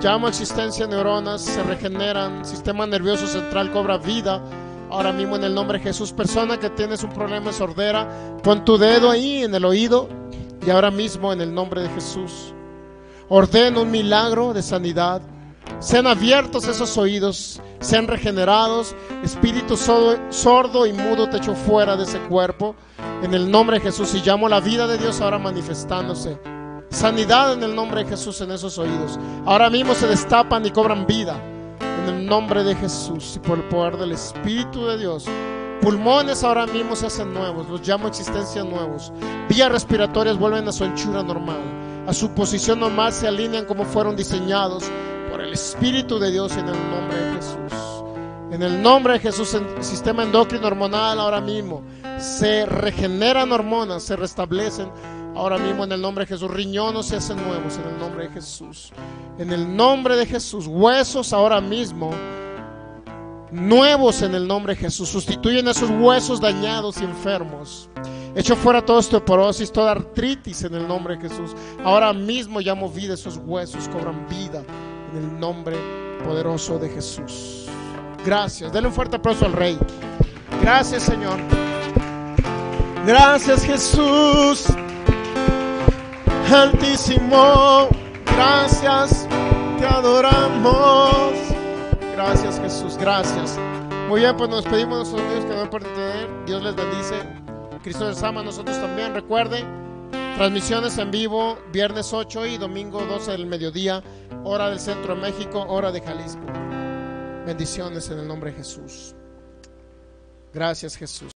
Llamo a existencia neuronas, se regeneran, sistema nervioso central cobra vida. Ahora mismo en el nombre de Jesús. Persona que tienes un problema de sordera, pon tu dedo ahí en el oído y ahora mismo en el nombre de Jesús ordeno un milagro de sanidad. Sean abiertos esos oídos, sean regenerados. Espíritu sordo y mudo te echo fuera de ese cuerpo en el nombre de Jesús y llamo la vida de Dios ahora manifestándose. Sanidad en el nombre de Jesús en esos oídos. Ahora mismo se destapan y cobran vida en el nombre de Jesús y por el poder del Espíritu de Dios. Pulmones ahora mismo se hacen nuevos, los llamo a existencia nuevos. Vías respiratorias vuelven a su anchura normal, a su posición normal, se alinean como fueron diseñados por el Espíritu de Dios en el nombre de Jesús. En el nombre de Jesús, el sistema endocrino hormonal ahora mismo se regeneran hormonas, se restablecen ahora mismo en el nombre de Jesús. Riñones se hacen nuevos en el nombre de Jesús. En el nombre de Jesús, huesos ahora mismo nuevos en el nombre de Jesús. Sustituyen esos huesos dañados y enfermos. Echo fuera toda osteoporosis, toda artritis en el nombre de Jesús. Ahora mismo llamo vida, esos huesos cobran vida en el nombre poderoso de Jesús. Gracias, denle un fuerte aplauso al Rey. Gracias, Señor. Gracias, Jesús Altísimo. Gracias, te adoramos. Gracias, Jesús, gracias. Muy bien, pues nos despedimos de nuestros amigos que no pueden entender. Dios les bendice. Cristo les ama, nosotros también. Recuerden, transmisiones en vivo, viernes 8 y domingo 12 del mediodía, hora del centro de México, hora de Jalisco. Bendiciones en el nombre de Jesús. Gracias, Jesús.